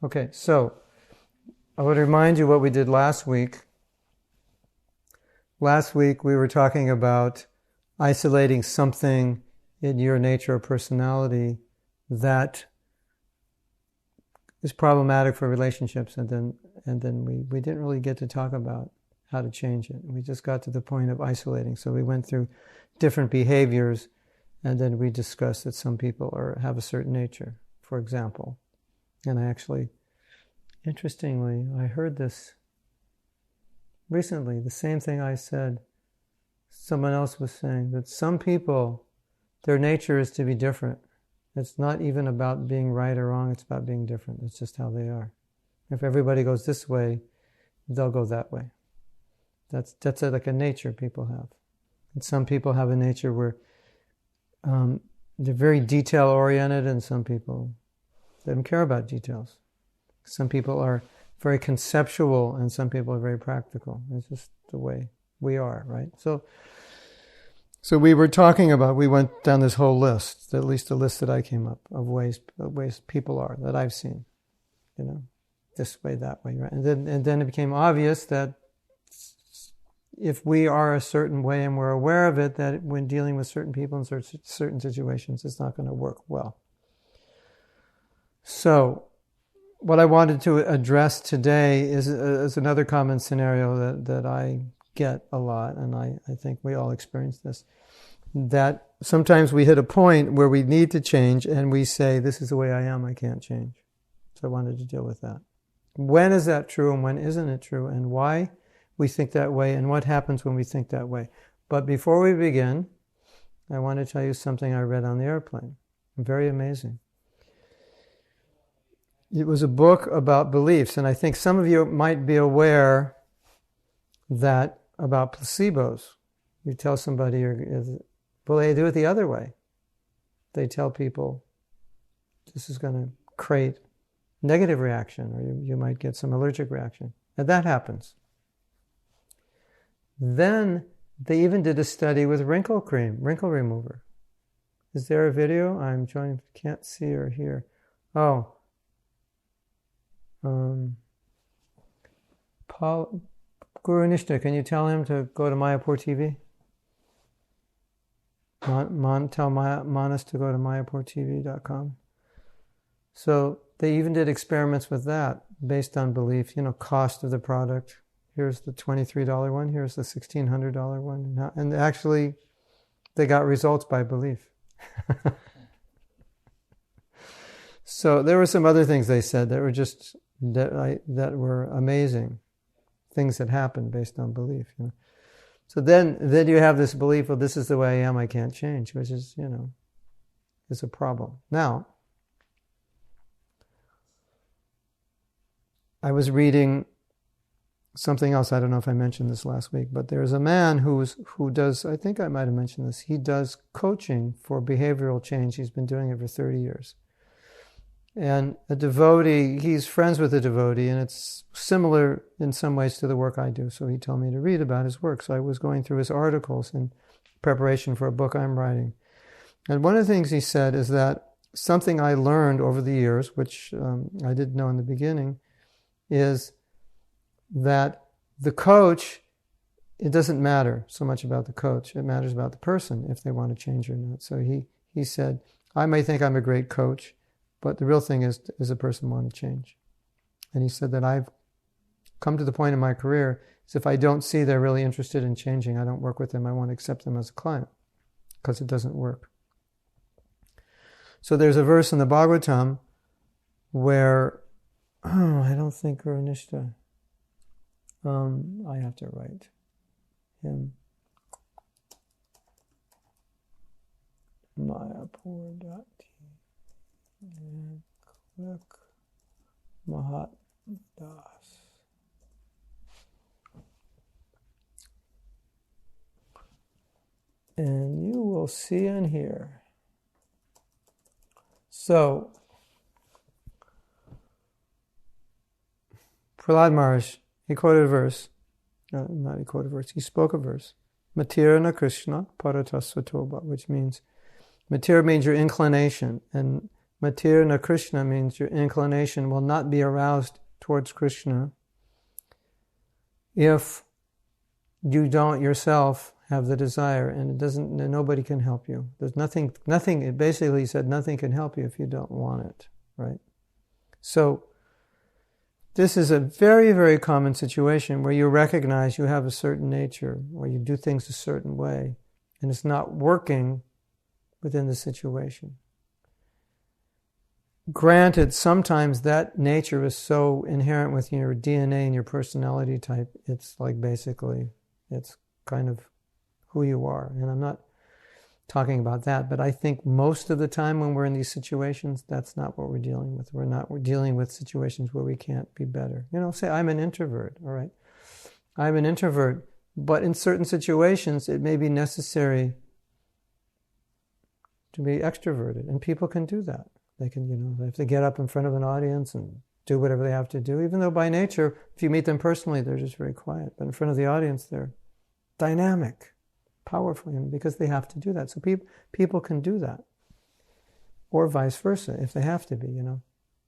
Okay, so I would remind you what we did last week. Last week we were talking about isolating something in your nature or personality that is problematic for relationships, and then we didn't really get to talk about how to change it. We just got to the point of isolating. So we went through different behaviors, and then we discussed that some people have a certain nature, for example. And I actually, interestingly, I heard this recently, the same thing I said. Someone else was saying that some people, their nature is to be different. It's not even about being right or wrong, it's about being different. It's just how they are. If everybody goes this way, they'll go that way. That's like a nature people have. And some people have a nature where they're very detail-oriented, and some people, they don't care about details. Some people are very conceptual, and some people are very practical. It's just the way we are, right? So we were talking about, we went down this whole list, at least the list that I came up, of ways people are, that I've seen. This way, that way, right? And then it became obvious that if we are a certain way and we're aware of it, that when dealing with certain people in certain situations, it's not going to work well. So what I wanted to address today is another common scenario that I get a lot, and I think we all experience this, that sometimes we hit a point where we need to change and we say, this is the way I am, I can't change. So I wanted to deal with that. When is that true and when isn't it true, and why we think that way, and what happens when we think that way? But before we begin, I want to tell you something I read on the airplane. Very amazing. It was a book about beliefs, and I think some of you might be aware that about placebos. You tell somebody, well, they do it the other way. They tell people this is going to create negative reaction, or you might get some allergic reaction. And that happens. Then they even did a study with wrinkle cream, wrinkle remover. Is there a video? I'm trying, can't see or hear. Oh. Paul, Guru Nishta, can you tell him to go to Mayapur TV? Tell Manas to go to mayapurtv.com. So they even did experiments with that based on belief, cost of the product. Here's the $23 one, here's the $1,600 one. And actually, they got results by belief. So there were some other things they said that were just, that were amazing. Things that happened based on belief. So then you have this belief, well, this is the way I am, I can't change, which is, is a problem. Now, I was reading something else. I don't know if I mentioned this last week, but there's a man who does, I think I might have mentioned this, he does coaching for behavioral change. He's been doing it for 30 years. And a devotee, he's friends with a devotee, and it's similar in some ways to the work I do. So he told me to read about his work. So I was going through his articles in preparation for a book I'm writing. And one of the things he said is that something I learned over the years, which I didn't know in the beginning, is that the coach, it doesn't matter so much about the coach. It matters about the person, if they want to change or not. So he said, I may think I'm a great coach, but the real thing is, does a person want to change? And he said that I've come to the point in my career, is if I don't see they're really interested in changing, I don't work with them, I won't accept them as a client, because it doesn't work. So there's a verse in the Bhagavatam where, I don't think Guru Nishta, I have to write him. Mayapur.tv and click Mahat Das. And you will see and hear. So, Prahlad Maharaj, he quoted a verse. Not he quoted a verse, he spoke a verse. Matirana Krishna Paratasvatoba, which means, Matir means your inclination, and Matirna Krishna means your inclination will not be aroused towards Krishna if you don't yourself have the desire, and it doesn't. Nobody can help you. There's nothing. It basically said nothing can help you if you don't want it, right? So this is a very, very common situation where you recognize you have a certain nature, or you do things a certain way, and it's not working within the situation. Granted, sometimes that nature is so inherent with your DNA and your personality type, it's like basically, it's kind of who you are. And I'm not talking about that, but I think most of the time when we're in these situations, that's not what we're dealing with. We're dealing with situations where we can't be better. Say I'm an introvert, all right? I'm an introvert, but in certain situations, it may be necessary to be extroverted, and people can do that. They can, they have to get up in front of an audience and do whatever they have to do, even though by nature, if you meet them personally, they're just very quiet. But in front of the audience, they're dynamic, powerful, because they have to do that. So people can do that. Or vice versa, if they have to be,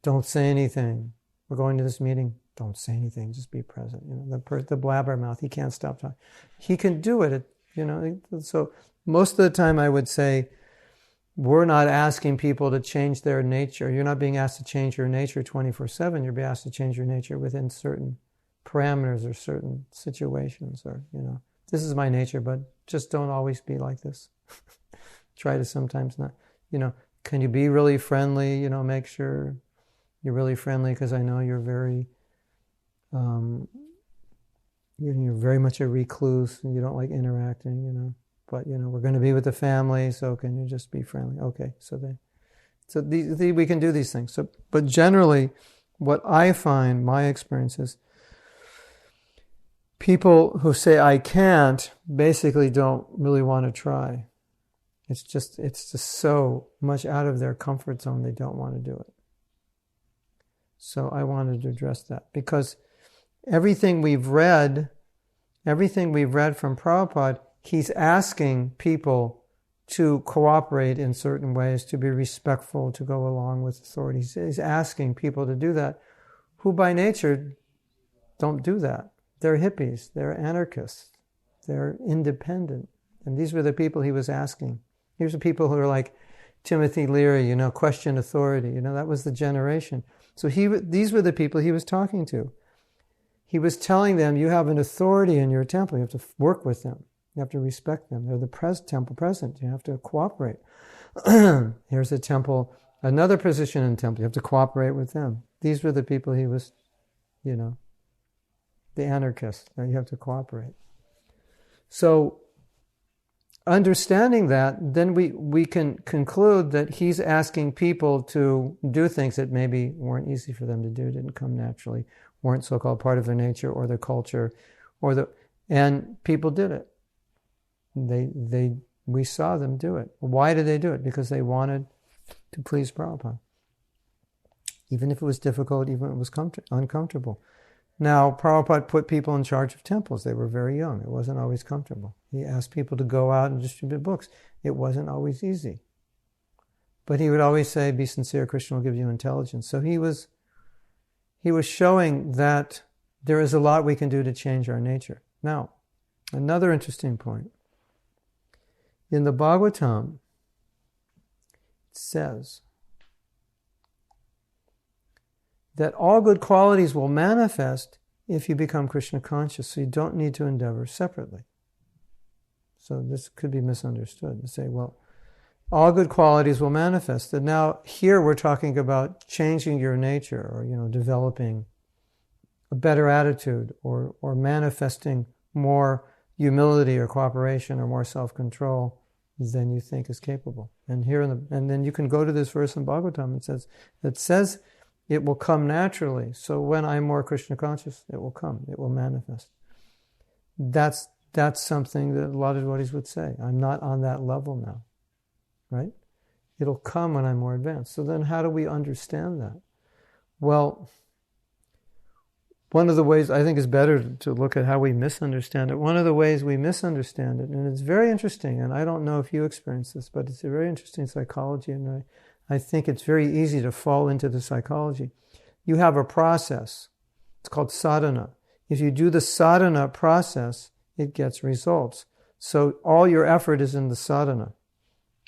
Don't say anything. We're going to this meeting. Don't say anything. Just be present. The blabbermouth, he can't stop talking. He can do it, So most of the time I would say, we're not asking people to change their nature. You're not being asked to change your nature 24/7. You're being asked to change your nature within certain parameters or certain situations. Or, this is my nature, but just don't always be like this. Try to sometimes not, can you be really friendly? Make sure you're really friendly, because I know you're very, you're very much a recluse and you don't like interacting, But, we're going to be with the family, so can you just be friendly? Okay, so we can do these things. But generally, what I find, my experience is, people who say I can't basically don't really want to try. It's just so much out of their comfort zone, they don't want to do it. So I wanted to address that, because everything we've read from Prabhupada, he's asking people to cooperate in certain ways, to be respectful, to go along with authorities. He's asking people to do that, who by nature don't do that. They're hippies, they're anarchists, they're independent. And these were the people he was asking. These are people who are like Timothy Leary, question authority. That was the generation. So these were the people he was talking to. He was telling them, you have an authority in your temple, you have to work with them. You have to respect them. They're the temple president. You have to cooperate. Here's a temple, another position in the temple. You have to cooperate with them. These were the people he was, the anarchists. You have to cooperate. So, understanding that, then we can conclude that he's asking people to do things that maybe weren't easy for them to do, didn't come naturally, weren't so-called part of their nature or their culture, and people did it. We saw them do it. Why did they do it? Because they wanted to please Prabhupada. Even if it was difficult, even if it was uncomfortable. Now, Prabhupada put people in charge of temples. They were very young. It wasn't always comfortable. He asked people to go out and distribute books. It wasn't always easy. But he would always say, be sincere, Krishna will give you intelligence. So he was showing that there is a lot we can do to change our nature. Now, another interesting point. In the Bhagavatam, it says that all good qualities will manifest if you become Krishna conscious, so you don't need to endeavor separately. So this could be misunderstood to say, well, all good qualities will manifest. And now here we're talking about changing your nature, or developing a better attitude, or manifesting more humility or cooperation or more self-control than you think is capable. And then you can go to this verse in Bhagavatam. It says it will come naturally. So when I'm more Krishna conscious, it will come. It will manifest. That's something that a lot of devotees would say. I'm not on that level now, right? It'll come when I'm more advanced. So then how do we understand that? Well, one of the ways, I think, is better to look at how we misunderstand it. One of the ways we misunderstand it, and it's very interesting, and I don't know if you experience this, but it's a very interesting psychology, and I think it's very easy to fall into the psychology. You have a process. It's called sadhana. If you do the sadhana process, it gets results. So all your effort is in the sadhana.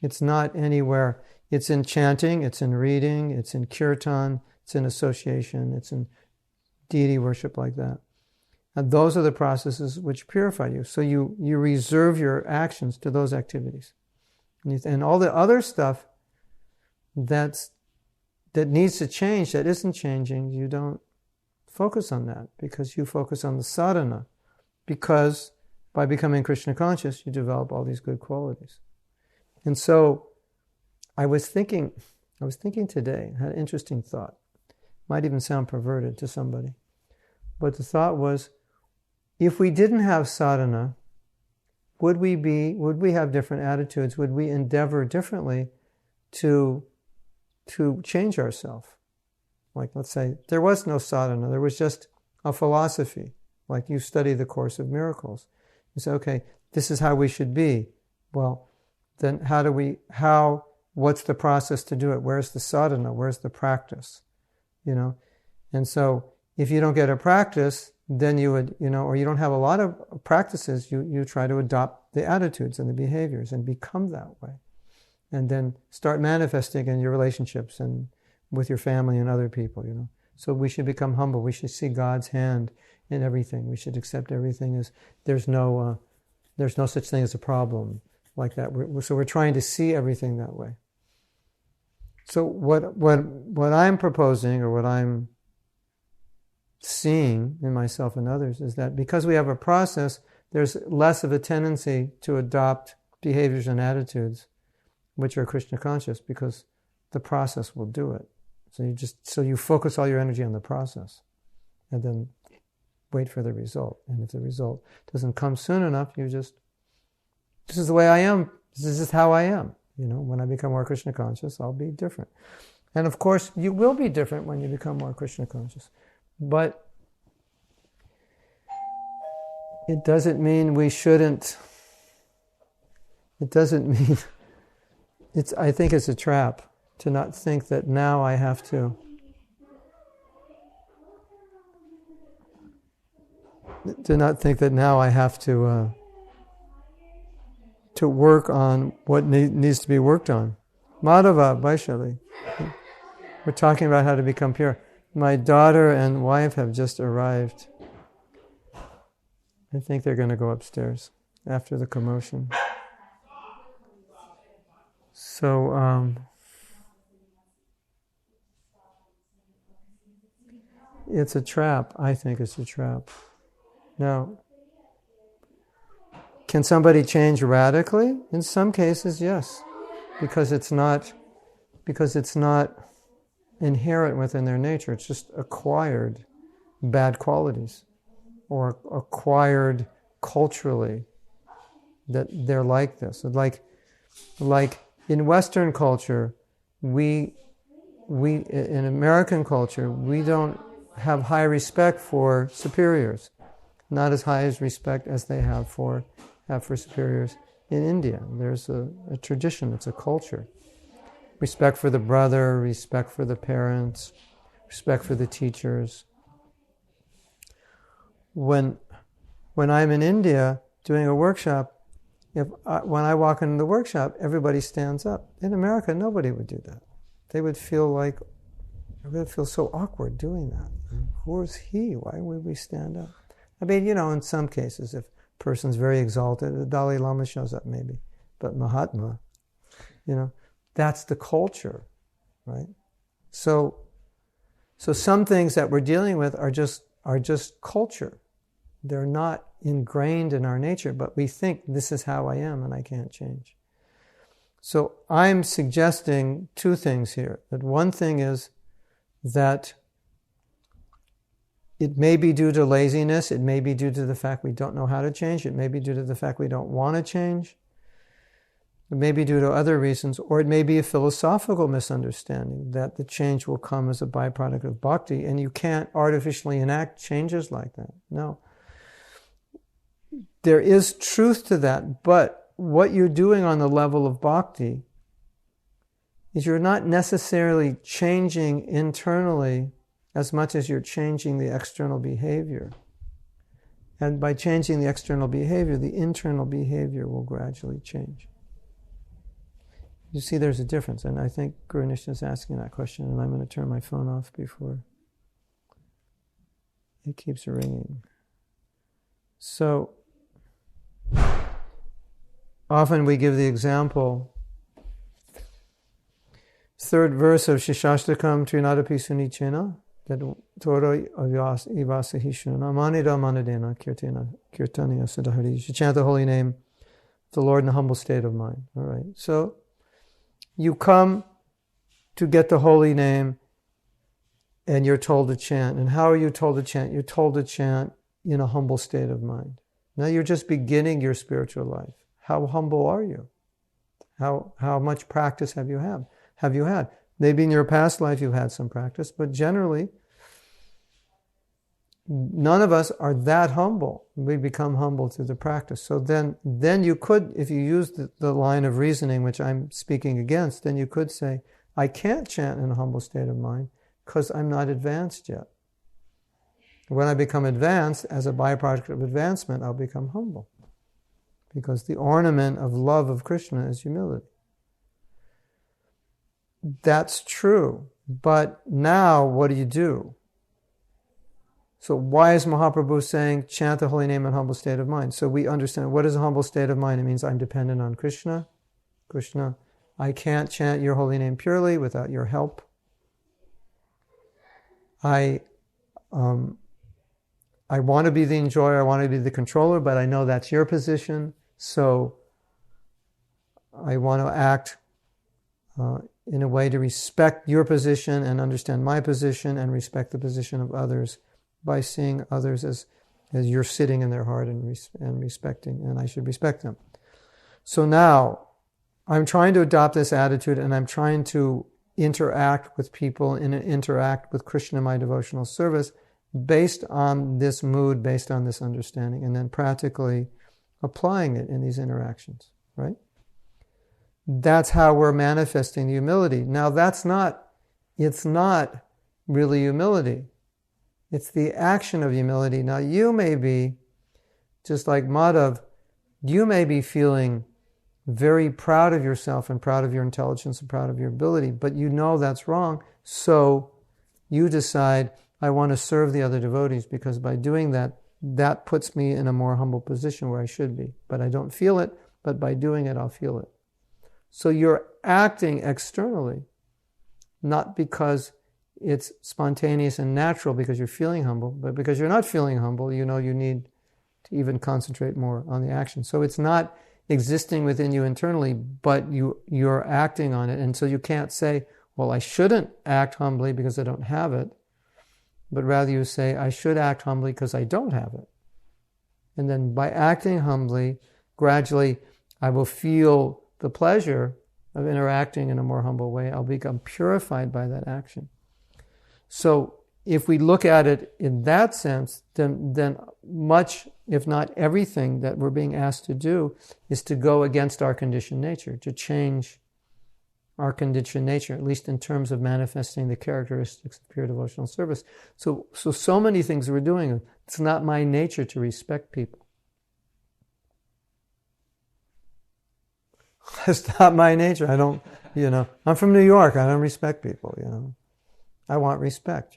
It's not anywhere. It's in chanting, it's in reading, it's in kirtan, it's in association, it's in deity worship like that. And those are the processes which purify you. So you reserve your actions to those activities. And all the other stuff that needs to change, that isn't changing, you don't focus on that because you focus on the sadhana. Because by becoming Krishna conscious, you develop all these good qualities. And so I was thinking today, I had an interesting thought. Might even sound perverted to somebody. But the thought was, if we didn't have sadhana, would we have different attitudes? Would we endeavor differently to change ourselves? Like, let's say, there was no sadhana, there was just a philosophy. Like you study the Course of Miracles. You say, okay, this is how we should be. Well, then what's the process to do it? Where's the sadhana? Where's the practice? And so if you don't get a practice, then you would, or you don't have a lot of practices, you try to adopt the attitudes and the behaviors and become that way. And then start manifesting in your relationships and with your family and other people, So we should become humble. We should see God's hand in everything. We should accept everything as there's no such thing as a problem like that. So we're trying to see everything that way. So what I'm proposing, or what I'm seeing in myself and others, is that because we have a process, there's less of a tendency to adopt behaviors and attitudes which are Krishna conscious, because the process will do it. So you focus all your energy on the process, and then wait for the result. And if the result doesn't come soon enough, this is the way I am. This is just how I am. When I become more Krishna conscious, I'll be different. And of course, you will be different when you become more Krishna conscious. But it doesn't mean we shouldn't. It doesn't mean. I think it's a trap to not think that now I have to. To not think that now I have to work on what needs to be worked on. Madhava, Vaishali. We're talking about how to become pure. My daughter and wife have just arrived. I think they're going to go upstairs after the commotion. So, it's a trap. I think it's a trap. Now, can somebody change radically? In some cases, yes, because it's not inherent within their nature. It's just acquired bad qualities, or acquired culturally that they're like this. Like in Western culture, we in American culture, we don't have high respect for superiors, not as high as respect as they have for superiors in India. There's a tradition, it's a culture. Respect for the brother, respect for the parents, respect for the teachers. When I'm in India doing a workshop, when I walk into the workshop, everybody stands up. In America, nobody would do that. They would feel so awkward doing that. Who is he? Why would we stand up? I mean, in some cases, if a person's very exalted, the Dalai Lama shows up maybe. But Mahatma, that's the culture, right? So some things that we're dealing with are just culture. They're not ingrained in our nature, but we think this is how I am and I can't change. So I'm suggesting two things here. That one thing is that it may be due to laziness, it may be due to the fact we don't know how to change, it may be due to the fact we don't want to change, it may be due to other reasons, or it may be a philosophical misunderstanding that the change will come as a byproduct of bhakti, and you can't artificially enact changes like that. No. There is truth to that, but what you're doing on the level of bhakti is you're not necessarily changing internally as much as you're changing the external behavior. And by changing the external behavior, the internal behavior will gradually change. You see there's a difference, and I think Guru Nishna is asking that question, and I'm going to turn my phone off before it keeps ringing. So, often we give the example, third verse of Shishashtakam Trinadapi Sunichena, that Toro Ivasahishuna Manida Manadena Kirtaniya Siddhari. You should chant the holy name of the Lord in a humble state of mind. All right. So you come to get the holy name and you're told to chant. And how are you told to chant? You're told to chant in a humble state of mind. Now you're just beginning your spiritual life. How humble are you? How much practice have you had? Maybe in your past life you've had some practice, but generally, none of us are that humble. We become humble through the practice. So then you could, if you use the line of reasoning which I'm speaking against, then you could say, I can't chant in a humble state of mind because I'm not advanced yet. When I become advanced, as a byproduct of advancement, I'll become humble. Because the ornament of love of Krishna is humility. That's true. But now, what do? So why is Mahaprabhu saying, chant the holy name in humble state of mind? So we understand, what is a humble state of mind? It means I'm dependent on Krishna. Krishna, I can't chant your holy name purely without your help. I want to be the enjoyer, I want to be the controller, but I know that's your position, so I want to act in a way to respect your position and understand my position and respect the position of others by seeing others as you're sitting in their heart and respecting, and I should respect them. So now, I'm trying to adopt this attitude and I'm trying to interact with people and interact with Krishna in my devotional service based on this mood, based on this understanding, and then practically applying it in these interactions, right? That's how we're manifesting humility. Now it's not really humility. It's the action of humility. Now you may be, just like Madhav, you may be feeling very proud of yourself and proud of your intelligence and proud of your ability, but you know that's wrong, so you decide, I want to serve the other devotees because by doing that, that puts me in a more humble position where I should be. But I don't feel it, but by doing it, I'll feel it. So you're acting externally, not because it's spontaneous and natural because you're feeling humble, but because you're not feeling humble, you know you need to even concentrate more on the action. So it's not existing within you internally, but you're acting on it. And so you can't say, well, I shouldn't act humbly because I don't have it, but rather you say, I should act humbly because I don't have it. And then by acting humbly, gradually I will feel the pleasure of interacting in a more humble way. I'll become purified by that action. So if we look at it in that sense, then much, if not everything that we're being asked to do is to go against our conditioned nature, to change our conditioned nature, at least in terms of manifesting the characteristics of pure devotional service. So many things we're doing. It's not my nature to respect people. It's not my nature. I don't, I'm from New York. I don't respect people, I want respect,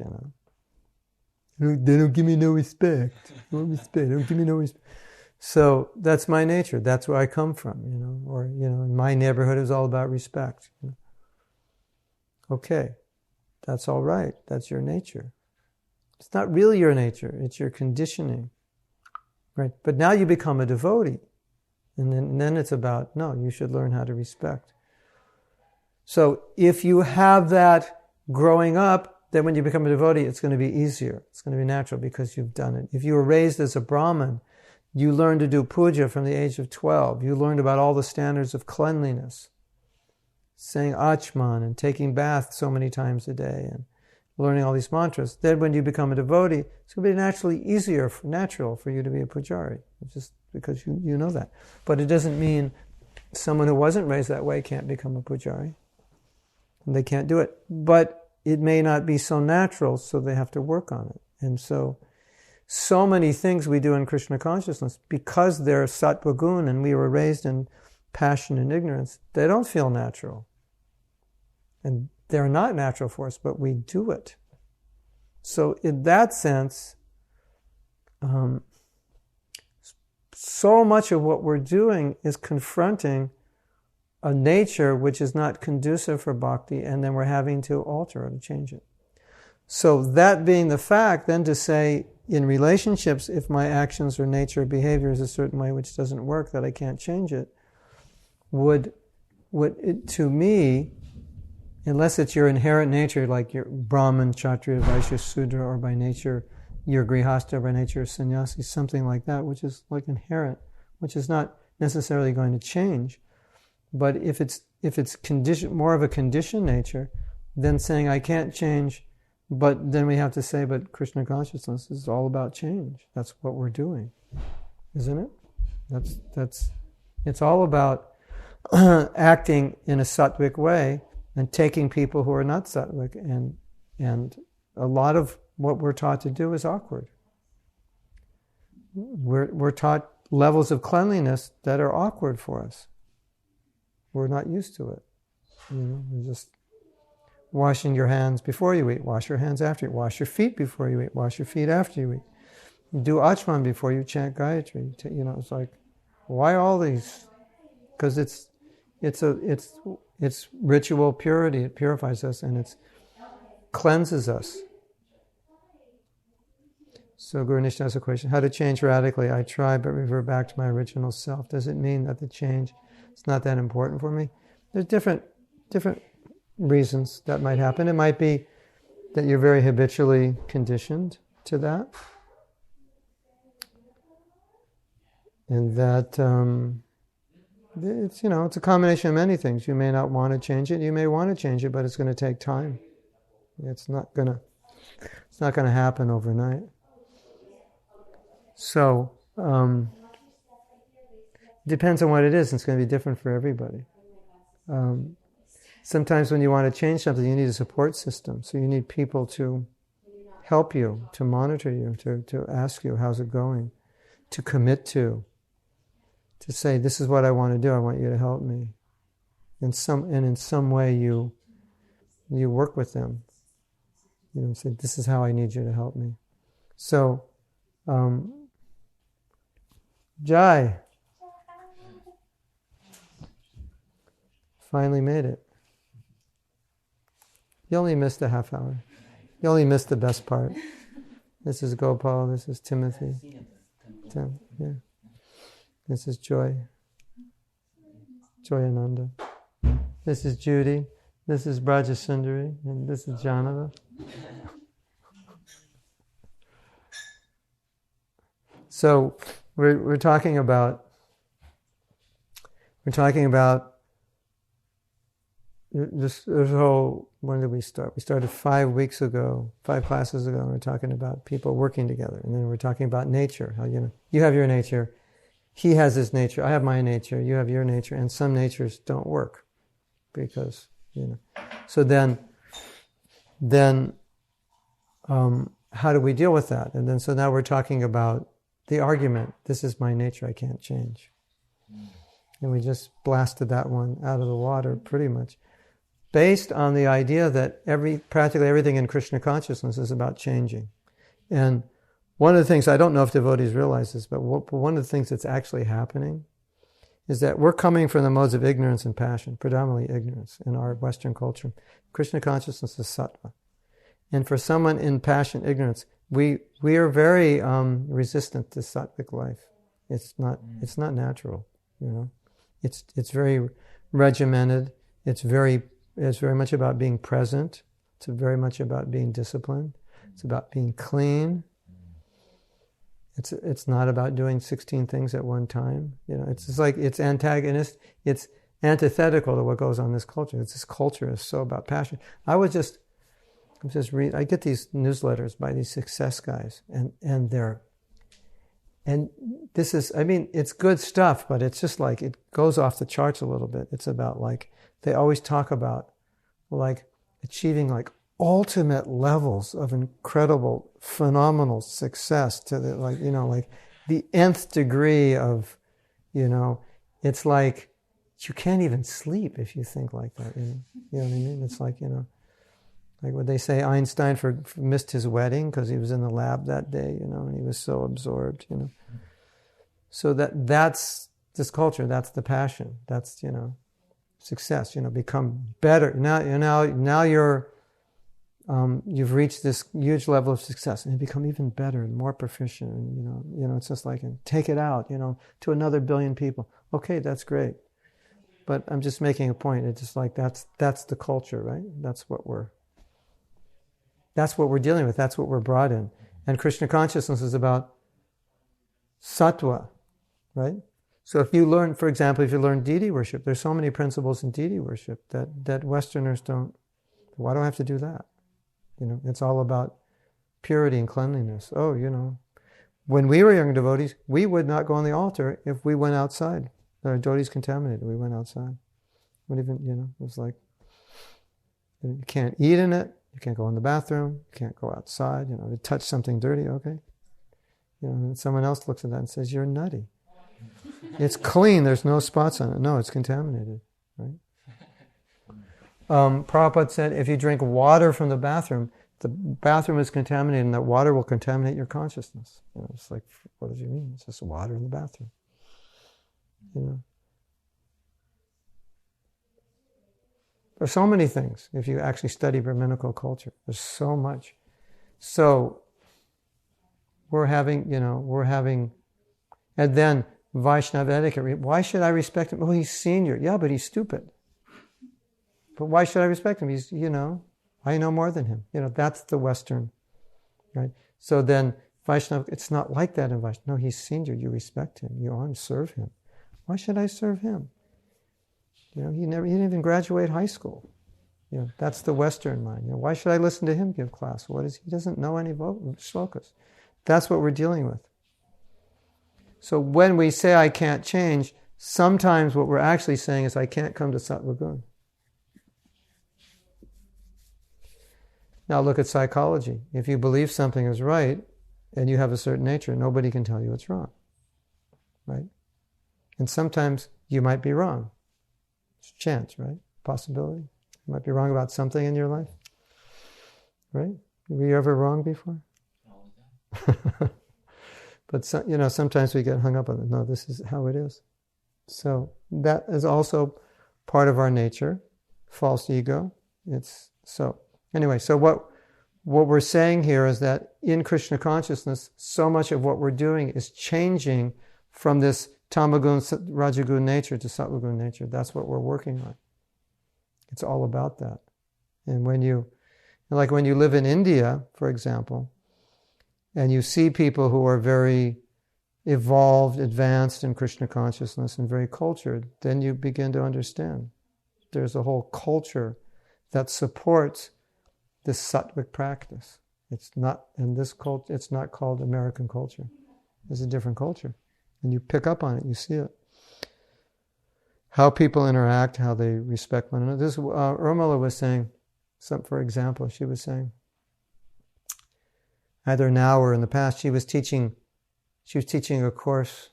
They don't give me no respect. They don't give me no respect. So that's my nature. That's where I come from, in my neighborhood is all about respect. Okay, that's all right. That's your nature. It's not really your nature. It's your conditioning, right? But now you become a devotee. And then it's about, no, you should learn how to respect. So if you have that growing up, then when you become a devotee, it's going to be easier. It's going to be natural because you've done it. If you were raised as a Brahmin, you learned to do puja from the age of 12. You learned about all the standards of cleanliness, saying Achman and taking bath so many times a day and learning all these mantras. Then when you become a devotee, it's going to be naturally natural for you to be a pujari, just because you know that. But it doesn't mean someone who wasn't raised that way can't become a pujari. They can't do it. But it may not be so natural, so they have to work on it. And so many things we do in Krishna consciousness, because they're sattva gun and we were raised in passion and ignorance, they don't feel natural. And they're not natural for us, but we do it. So in that sense, so much of what we're doing is confronting a nature which is not conducive for bhakti, and then we're having to alter it, to change it. So that being the fact, then to say, in relationships, if my actions or nature or behavior is a certain way which doesn't work, that I can't change it, would it, to me, unless it's your inherent nature, like your Brahman, Kshatriya, Vaishya, Sudra, or by nature your Grihastha, or by nature sannyasi, something like that, which is like inherent, which is not necessarily going to change. But if it's condition, more of a conditioned nature, then saying I can't change, but then we have to say, but Krishna consciousness is all about change. That's what we're doing, isn't it? It's all about acting in a sattvic way and taking people who are not sattvic, and a lot of what we're taught to do is awkward. We're taught levels of cleanliness that are awkward for us. We're not used to it. We're just washing your hands before you eat, wash your hands after you eat, wash your feet before you eat, wash your feet after you eat. Do Achman before you chant Gayatri. It's like, why all these? Because it's ritual purity. It purifies us and it cleanses us. So Guru Nishna has a question: how to change radically? I try, but revert back to my original self. Does it mean that the change is not that important for me? There's different reasons that might happen. It might be that you're very habitually conditioned to that, and that it's a combination of many things. You may not want to change it. You may want to change it, but it's going to take time. It's not going to happen overnight. So, depends on what it is. It's going to be different for everybody. Sometimes when you want to change something, you need a support system. So you need people to help you, to monitor you, to ask you, how's it going? To commit to say, this is what I want to do, I want you to help me. In some way you work with them. Say, this is how I need you to help me. So, Jai finally made it. You only missed a half hour. You only missed the best part. This is Gopal, this is Timothy. Tim, yeah. This is Joy. Joy Ananda. This is Judy. This is Brajasundari. And this is Janava. So we're talking about this whole. When did we start? We started 5 weeks ago, 5 classes ago. And we're talking about people working together, and then we're talking about nature. How you have your nature, he has his nature, I have my nature, you have your nature, and some natures don't work because So then, how do we deal with that? And then so now we're talking about the argument. This is my nature, I can't change. And we just blasted that one out of the water pretty much, based on the idea that practically everything in Krishna consciousness is about changing. And one of the things, I don't know if devotees realize this, but one of the things that's actually happening is that we're coming from the modes of ignorance and passion, predominantly ignorance in our Western culture. Krishna consciousness is sattva. And for someone in passion, ignorance, we are very resistant to sattvic life. It's not natural, It's very regimented. It's very much about being present. It's very much about being disciplined. It's about being clean. It's not about doing 16 things at one time. It's just like it's antagonist. It's antithetical to what goes on in this culture. This culture is so about passion. I get these newsletters by these success guys, and this is, it's good stuff, but it's just like, it goes off the charts a little bit. It's about they always talk about like achieving like ultimate levels of incredible, phenomenal success to the, like, like the nth degree of, it's like you can't even sleep if you think like that. You know what I mean? It's like, like what they say, Einstein missed his wedding because he was in the lab that day, and he was so absorbed, So that's this culture, that's the passion, that's, success, become better. Now you're, you've reached this huge level of success and you become even better and more proficient. And, it's just like, take it out, to another billion people. Okay, that's great. But I'm just making a point. It's just like, that's the culture, right? That's what we're dealing with. That's what we're brought in. And Krishna consciousness is about sattva, right? So if you learn, for example, if you learn deity worship, there's so many principles in deity worship that Westerners don't. Why do I have to do that? It's all about purity and cleanliness. Oh, when we were young devotees, we would not go on the altar if we went outside. Our devotees contaminated. We went outside. What even, it was like, you can't eat in it. You can't go in the bathroom. You can't go outside. To touch something dirty. Okay. And someone else looks at that and says, "You're nutty. It's clean. There's no spots on it." No, it's contaminated. Right. Prabhupada said, if you drink water from the bathroom is contaminated, and that water will contaminate your consciousness. It's like, what does he mean? It's just water in the bathroom. There's so many things. If you actually study Brahminical culture, there's so much. So we're having, and then Vaishnava etiquette. Why should I respect him? Well, he's senior. Yeah, but he's stupid. But why should I respect him? He's, I know more than him. That's the Western, right? So then Vaishnava, it's not like that in Vaishnava. No, he's senior. You respect him. You honor, serve him. Why should I serve him? He didn't even graduate high school. That's the Western mind. Why should I listen to him give class? He doesn't know any shlokas. That's what we're dealing with. So when we say I can't change, sometimes what we're actually saying is I can't come to Sattva Gun. Now look at psychology. If you believe something is right and you have a certain nature, nobody can tell you it's wrong. Right? And sometimes you might be wrong. It's a chance, right? Possibility. You might be wrong about something in your life. Right? Were you ever wrong before? All the time. But sometimes we get hung up on it. No, this is how it is. So that is also part of our nature. False ego. It's so. Anyway, so what we're saying here is that in Krishna consciousness, so much of what we're doing is changing from this tamagun, rajagun nature to sattvagun nature. That's what we're working on. It's all about that. And when you live in India, for example, and you see people who are very evolved, advanced in Krishna consciousness and very cultured, then you begin to understand. There's a whole culture that supports this sattvic practice. It's not in this culture. It's not called American culture. It's a different culture, and you pick up on it. You see it. How people interact, how they respect one another. This Urmila was saying, for example, she was saying, either now or in the past, she was teaching a course.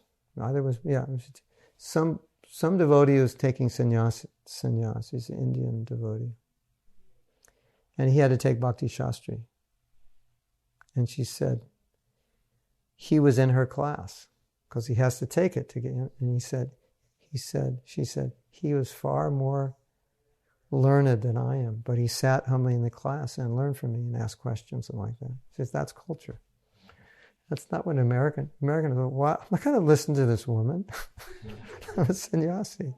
Some devotee was taking sannyas. He's an Indian devotee. And he had to take Bhakti Shastri. And she said, he was in her class, because he has to take it to get in. And she said, he was far more learned than I am, but he sat humbly in the class and learned from me and asked questions and like that. She says, that's culture. That's not what Americans go, what? I'm not going to listen to this woman. I'm a sannyasi.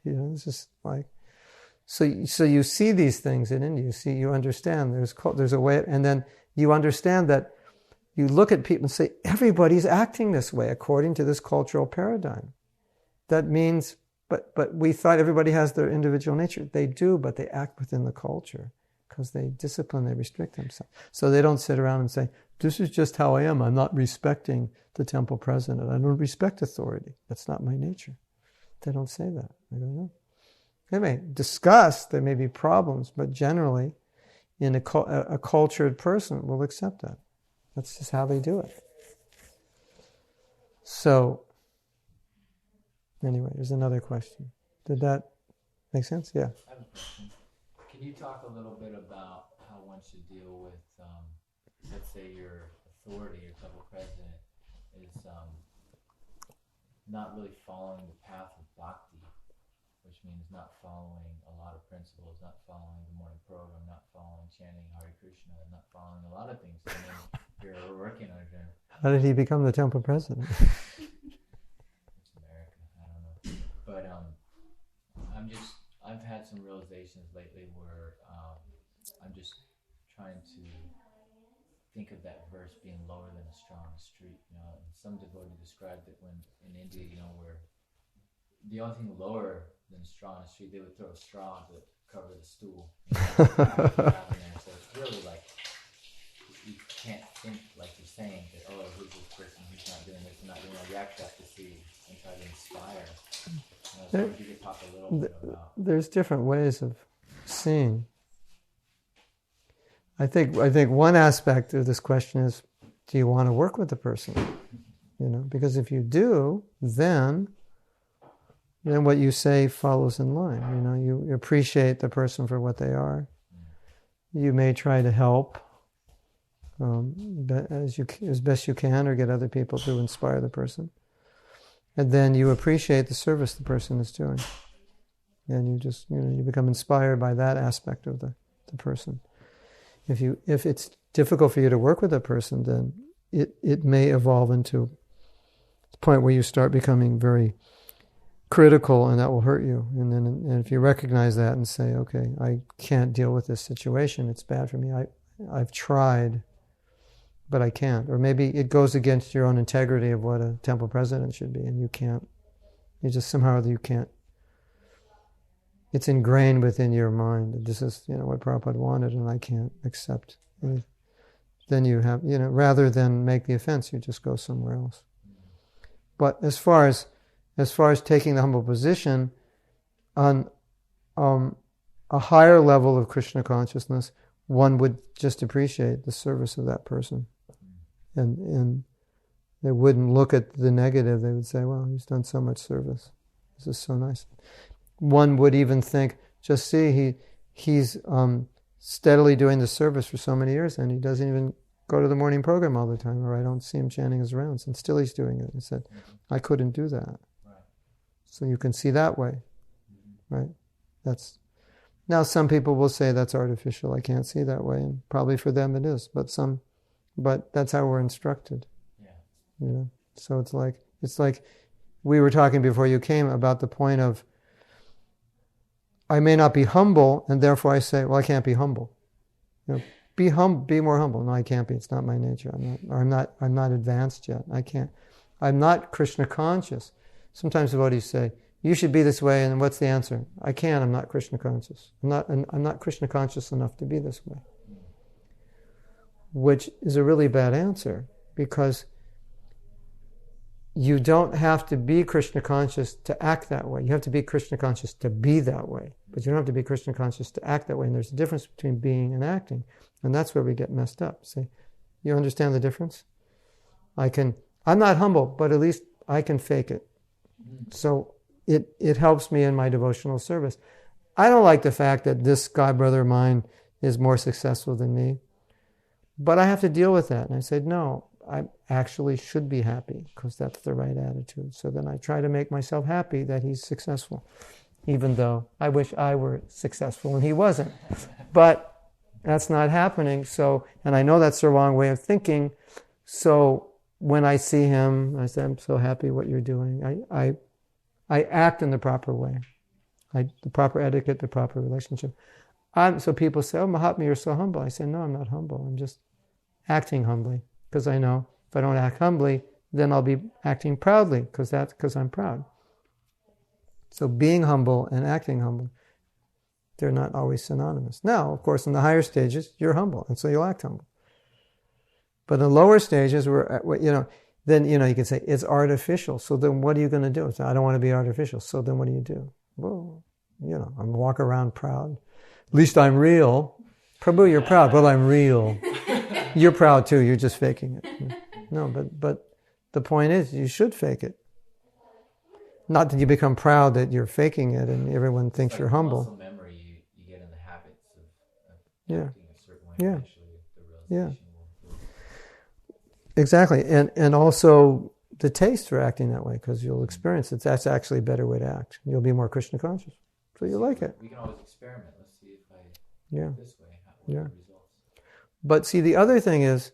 It's just like, so you see these things in India. You understand there's a way, and then you understand that you look at people and say, everybody's acting this way according to this cultural paradigm. That means, but we thought everybody has their individual nature. They do, but they act within the culture because they discipline, they restrict themselves. So they don't sit around and say, this is just how I am. I'm not respecting the temple president. I don't respect authority. That's not my nature. They don't say that. I don't know. They may discuss, there may be problems, but generally, in a cultured person will accept that. That's just how they do it. So, anyway, there's another question. Did that make sense? Yeah. I have a question. Can you talk a little bit about how one should deal with, let's say your authority, your temple president, is not really following the path of bhakti, which means not following a lot of principles, not following the morning program, not following chanting Hare Krishna, not following a lot of things. I mean, you're working on it. How did he become the temple president? It's America, I don't know. But I've had some realizations lately where I'm just trying to think of that verse being lower than a straw on the street. And some devotee described it when in India, where the only thing lower than a straw on the street, they would throw a straw to cover the stool. So it's really like, you can't think like you're saying that, oh, who's this person, who's not doing this, and not doing that. You actually have to see and try to inspire. So if you could talk a little bit about. There's different ways of seeing. I think one aspect of this question is, do you want to work with the person? Because if you do, then what you say follows in line. You appreciate the person for what they are. You may try to help as best you can, or get other people to inspire the person. And then you appreciate the service the person is doing. And you just, you become inspired by that aspect of the person. If it's difficult for you to work with a person, then it may evolve into a point where you start becoming very critical, and that will hurt you. And if you recognize that and say, okay, I can't deal with this situation, it's bad for me, I've tried, but I can't. Or maybe it goes against your own integrity of what a temple president should be, and you can't. You can't. It's ingrained within your mind that this is, what Prabhupada wanted, and I can't accept. And then you have, rather than make the offense, you just go somewhere else. But as far as taking the humble position on a higher level of Krishna consciousness, one would just appreciate the service of that person. And they wouldn't look at the negative. They would say, well, he's done so much service. This is so nice. One would even think, just see, he's steadily doing the service for so many years, and he doesn't even go to the morning program all the time, or I don't see him chanting his rounds, and still he's doing it. He said, I couldn't do that. Right. So you can see that way, right? Now some people will say that's artificial. I can't see that way, and probably for them it is. But that's how we're instructed. Yeah. So it's like we were talking before you came about the point of, I may not be humble, and therefore I say, well, I can't be humble. Be more humble. No, I can't be. It's not my nature. I'm not advanced yet. I can't. I'm not Krishna conscious. Sometimes devotees say, you should be this way, and what's the answer? I can't. I'm not Krishna conscious. I'm not Krishna conscious enough to be this way. Which is a really bad answer, because you don't have to be Krishna conscious to act that way. You have to be Krishna conscious to be that way. But you don't have to be Krishna conscious to act that way. And there's a difference between being and acting. And that's where we get messed up. See, you understand the difference? I'm not humble, but at least I can fake it. So it helps me in my devotional service. I don't like the fact that this god brother of mine is more successful than me. But I have to deal with that. And I said, no, I actually should be happy, because that's the right attitude. So then I try to make myself happy that he's successful, even though I wish I were successful and he wasn't. But that's not happening. So, and I know that's the wrong way of thinking. So when I see him, I say, I'm so happy what you're doing. I act in the proper way. The proper etiquette, the proper relationship. So people say, oh, Mahatma, you're so humble. I say, no, I'm not humble. I'm just acting humbly. Because I know if I don't act humbly, then I'll be acting proudly, because I'm proud. So being humble and acting humble, they're not always synonymous. Now, of course, in the higher stages, you're humble, and so you'll act humble. But in the lower stages, then you can say it's artificial. So then, what are you going to do? So I don't want to be artificial. So then, what do? Well, I'm walk around proud. At least I'm real. Prabhu, you're proud, but I'm real. You're proud too, you're just faking it. No, but the point is, you should fake it. Not that you become proud that you're faking it and everyone thinks you're humble. Muscle memory, you get in the habits of Yeah. acting a certain way. Yeah. Eventually, the realization will. Exactly, and also the taste for acting that way, because you'll experience it. That's actually a better way to act. You'll be more Krishna conscious, so you like it. We can always experiment. Let's see if I Yeah. do this way. What are the results? But see, the other thing is,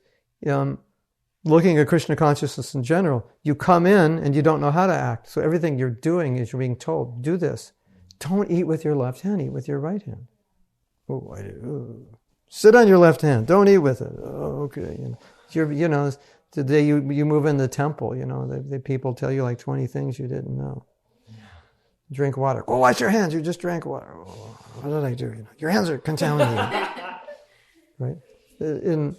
looking at Krishna consciousness in general, you come in and you don't know how to act. So everything you're doing is you're being told, do this. Don't eat with your left hand, eat with your right hand. Oh, I do. Sit on your left hand, don't eat with it. Oh, okay. The day you move in the temple, the people tell you like 20 things you didn't know. Drink water. Go wash your hands, you just drank water. Oh, what did I do? Your hands are contaminated. Right? In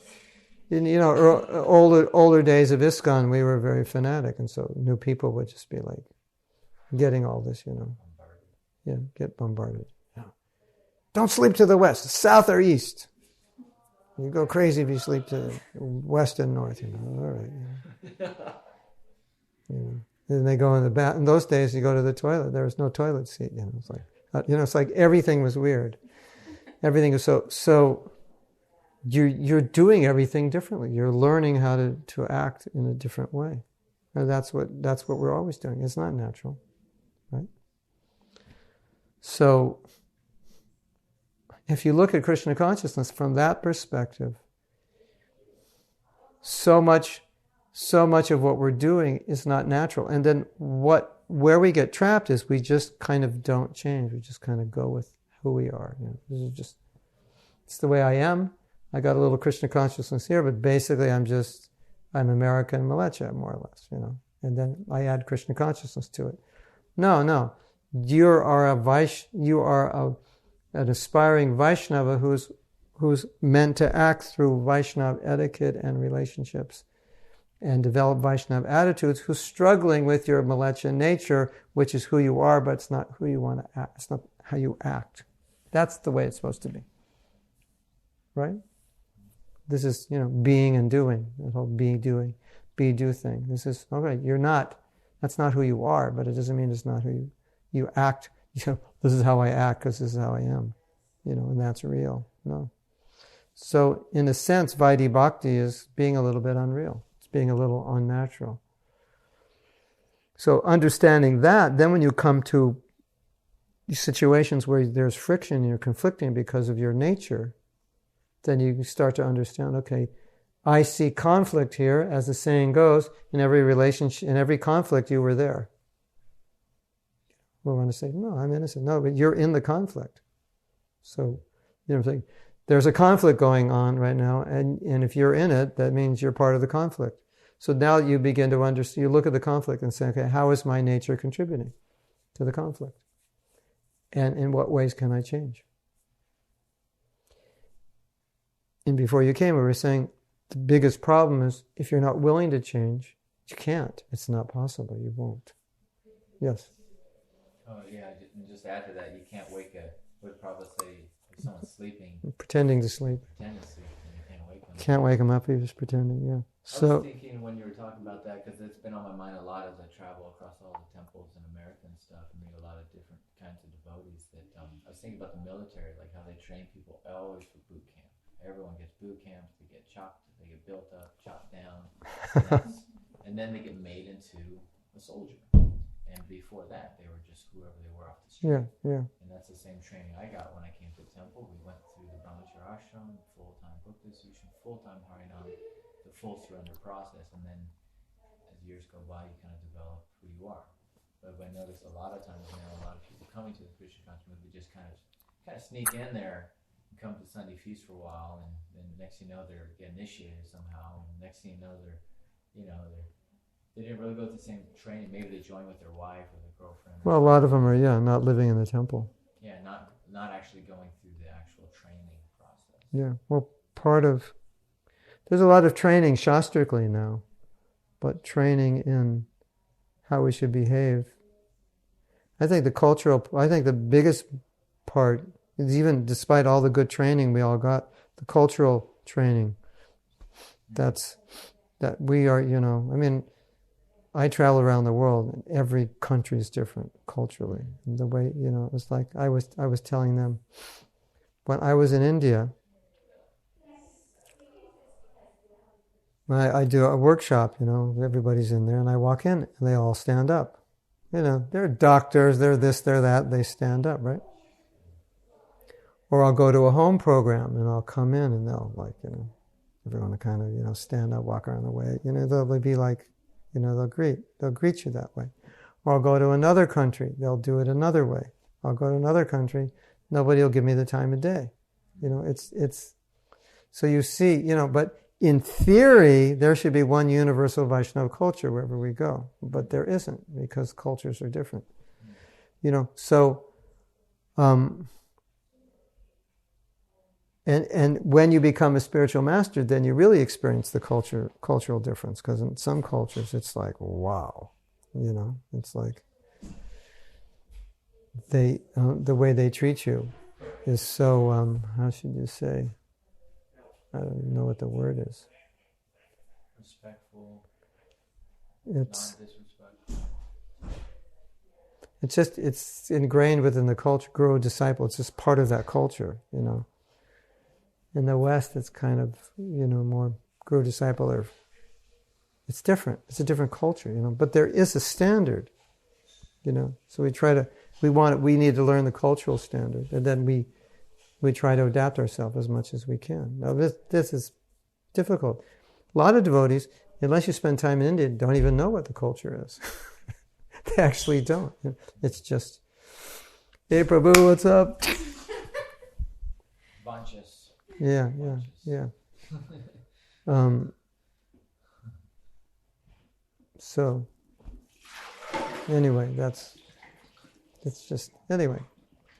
older days of ISKCON, we were very fanatic, and so new people would just be like getting all this, get bombarded. Yeah. Don't sleep to the west, south or east. You go crazy if you sleep to west and north. All right. Then they go in the bath. In those days, you go to the toilet. There was no toilet seat. It's like everything was weird. Everything was so. You're doing everything differently. You're learning how to act in a different way. And that's what we're always doing. It's not natural, right? So if you look at Krishna consciousness from that perspective, so much of what we're doing is not natural. And then where we get trapped is we just kind of don't change. We just kind of go with who we are. It's the way I am. I got a little Krishna consciousness here, but basically I'm American Malecha, more or less, and then I add Krishna consciousness to it. No. You are an aspiring Vaishnava who's meant to act through Vaishnava etiquette and relationships and develop Vaishnava attitudes, who's struggling with your Malecha nature, which is who you are, but it's not who you want to act. It's not how you act. That's the way it's supposed to be. Right? This is, being and doing. The whole be, do thing. This is, okay, that's not who you are, but it doesn't mean it's not who you act. This is how I act because this is how I am. And that's real. No. So, in a sense, Vaidhi Bhakti is being a little bit unreal. It's being a little unnatural. So, understanding that, then when you come to situations where there's friction and you're conflicting because of your nature, then you start to understand, okay, I see conflict here, as the saying goes, in every relationship, in every conflict you were there. We want to say, no, I'm innocent. No, but you're in the conflict. So, I'm saying, there's a conflict going on right now, and if you're in it, that means you're part of the conflict. So now you begin to understand, you look at the conflict and say, okay, how is my nature contributing to the conflict? And in what ways can I change? And before you came, we were saying the biggest problem is if you're not willing to change, you can't. It's not possible. You won't. Yes? Oh, yeah. Just add to that, you can't wake would probably say if someone's sleeping. Pretending to sleep. And you can't wake them. Can't wake them up, you're just pretending, yeah. I was thinking when you were talking about that, because it's been on my mind a lot as I travel across all the temples in America and stuff, and meet a lot of different kinds of devotees, that I was thinking about the military, like how they train people always for boot camp. Everyone gets boot camps, they get chopped, they get built up, chopped down, and then they get made into a soldier. And before that, they were just whoever they were off the street. Yeah. And that's the same training I got when I came to the temple. We went through the Brahmacharya ashram, full-time Bhakti Sushan, full-time Harinam, the full surrender process, and then as years go by, you kind of develop who you are. But I notice a lot of times now, a lot of people coming to the Krishna conscious movement just kind of sneak in there, come to Sunday feast for a while, and then next thing you know, they're get initiated somehow, and next thing you know, they didn't really go to the same training. Maybe they joined with their wife or their girlfriend. Well, a lot of them are, not living in the temple. Yeah, not actually going through the actual training process. Yeah, well, there's a lot of training shastrically now, but training in how we should behave I think the biggest part is, even despite all the good training we all got, the cultural training. That we are, I mean, I travel around the world, and every country is different culturally. And the way, it's like I was telling them when I was in India. I do a workshop, everybody's in there, and I walk in, and they all stand up. They're doctors, they're this, they're that, they stand up, right? Or I'll go to a home program, and I'll come in, and they'll, everyone will kind of, stand up, walk around the way. They'll be like, they'll greet you that way. Or I'll go to another country, they'll do it another way. I'll go to another country, nobody will give me the time of day. It's so you see, but in theory, there should be one universal Vaishnava culture wherever we go, but there isn't, because cultures are different. So, and when you become a spiritual master, then you really experience the cultural difference, because in some cultures it's like, wow, it's like the way they treat you is so, how should you say? I don't even know what the word is. Respectful. Non-disrespectful. It's ingrained within the culture. Guru, disciple, it's just part of that culture, In the West, it's kind of, more guru, disciple, it's different. It's a different culture, but there is a standard, So we need to learn the cultural standard, and then we try to adapt ourselves as much as we can. Now, this is difficult. A lot of devotees, unless you spend time in India, don't even know what the culture is. They actually don't. It's just, hey Prabhu, what's up? Bunches. Yeah. So, anyway, anyway.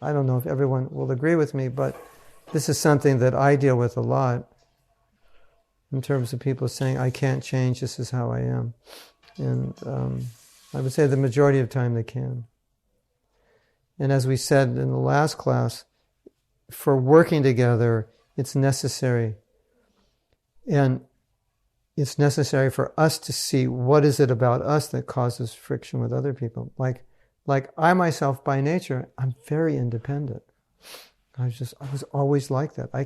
I don't know if everyone will agree with me, but this is something that I deal with a lot in terms of people saying, I can't change, this is how I am. And I would say the majority of the time they can. And as we said in the last class, for working together, it's necessary. And it's necessary for us to see what is it about us that causes friction with other people. Like I myself, by nature, I'm very independent. I was always like that. I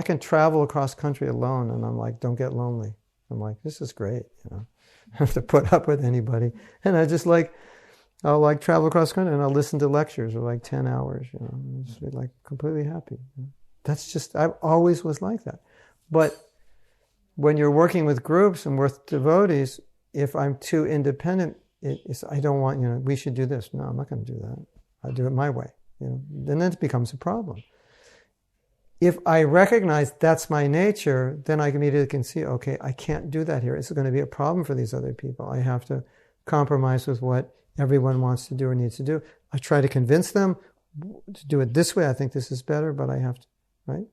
can travel across country alone, and I'm like, don't get lonely. I'm like, this is great, I don't have to put up with anybody. And I'll travel across country, and I'll listen to lectures for 10 hours, and just be completely happy. That's just, I always was like that. But when you're working with groups and with devotees, if I'm too independent, I don't want, we should do this. No, I'm not going to do that. I do it my way. Then it becomes a problem. If I recognize that's my nature, then I immediately can see, okay, I can't do that here. It's going to be a problem for these other people. I have to compromise with what everyone wants to do or needs to do. I try to convince them to do it this way. I think this is better, but I have to, right?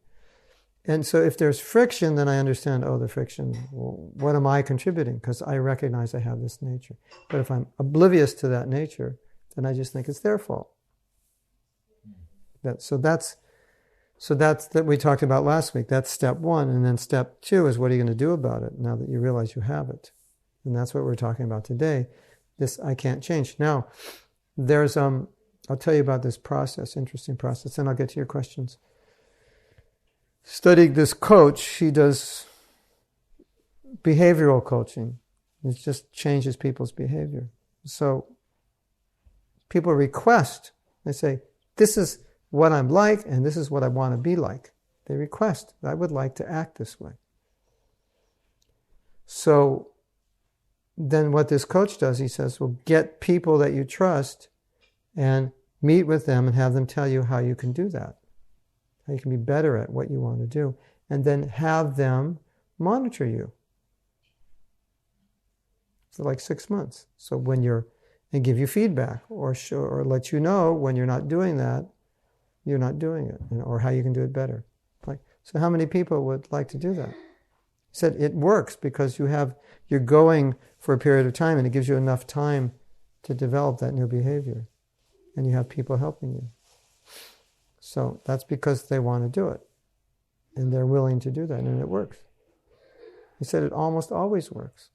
And so if there's friction, then I understand, the friction, what am I contributing? Because I recognize I have this nature. But if I'm oblivious to that nature, then I just think it's their fault. So that's that we talked about last week. That's step one. And then step two is, what are you going to do about it now that you realize you have it? And that's what we're talking about today. This I can't change. Now, there's, I'll tell you about this process, interesting process, and I'll get to your questions. Studying this coach, he does behavioral coaching. It just changes people's behavior. So people request, they say, this is what I'm like and this is what I want to be like. They request, I would like to act this way. So then what this coach does, he says, well, get people that you trust and meet with them and have them tell you how you can do that. How you can be better at what you want to do, and then have them monitor you for 6 months. So and give you feedback, or let you know when you're not doing that, you're not doing it, or how you can do it better. So how many people would like to do that? He said it works because you're going for a period of time, and it gives you enough time to develop that new behavior. And you have people helping you. So that's because they want to do it. And they're willing to do that, and it works. He said it almost always works.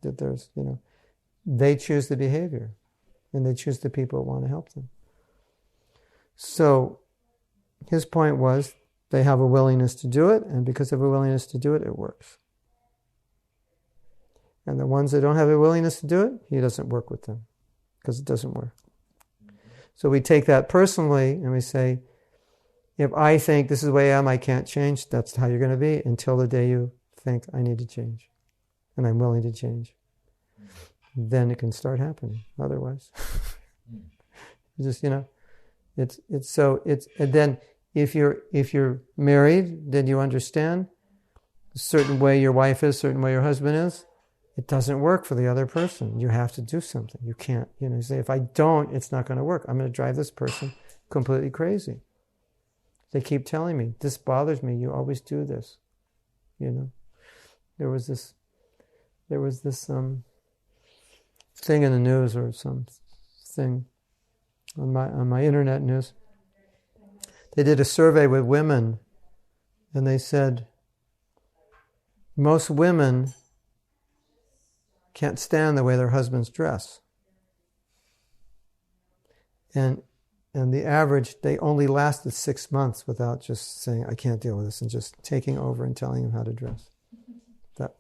That there's, they choose the behavior, and they choose the people who want to help them. So his point was they have a willingness to do it, and because of a willingness to do it, it works. And the ones that don't have a willingness to do it, he doesn't work with them because it doesn't work. So we take that personally and we say, if I think this is the way I am, I can't change, that's how you're going to be until the day you think I need to change and I'm willing to change. Then it can start happening. Otherwise, just, and then if you're married, then you understand a certain way your wife is, a certain way your husband is. It doesn't work for the other person. You have to do something. You can't, you say, if I don't, it's not going to work. I'm going to drive this person completely crazy. They keep telling me, this bothers me. You always do this. There was this thing in the news or some thing on my internet news. They did a survey with women, and they said most women can't stand the way their husbands dress. And the average, they only lasted 6 months without just saying, I can't deal with this, and just taking over and telling him how to dress. That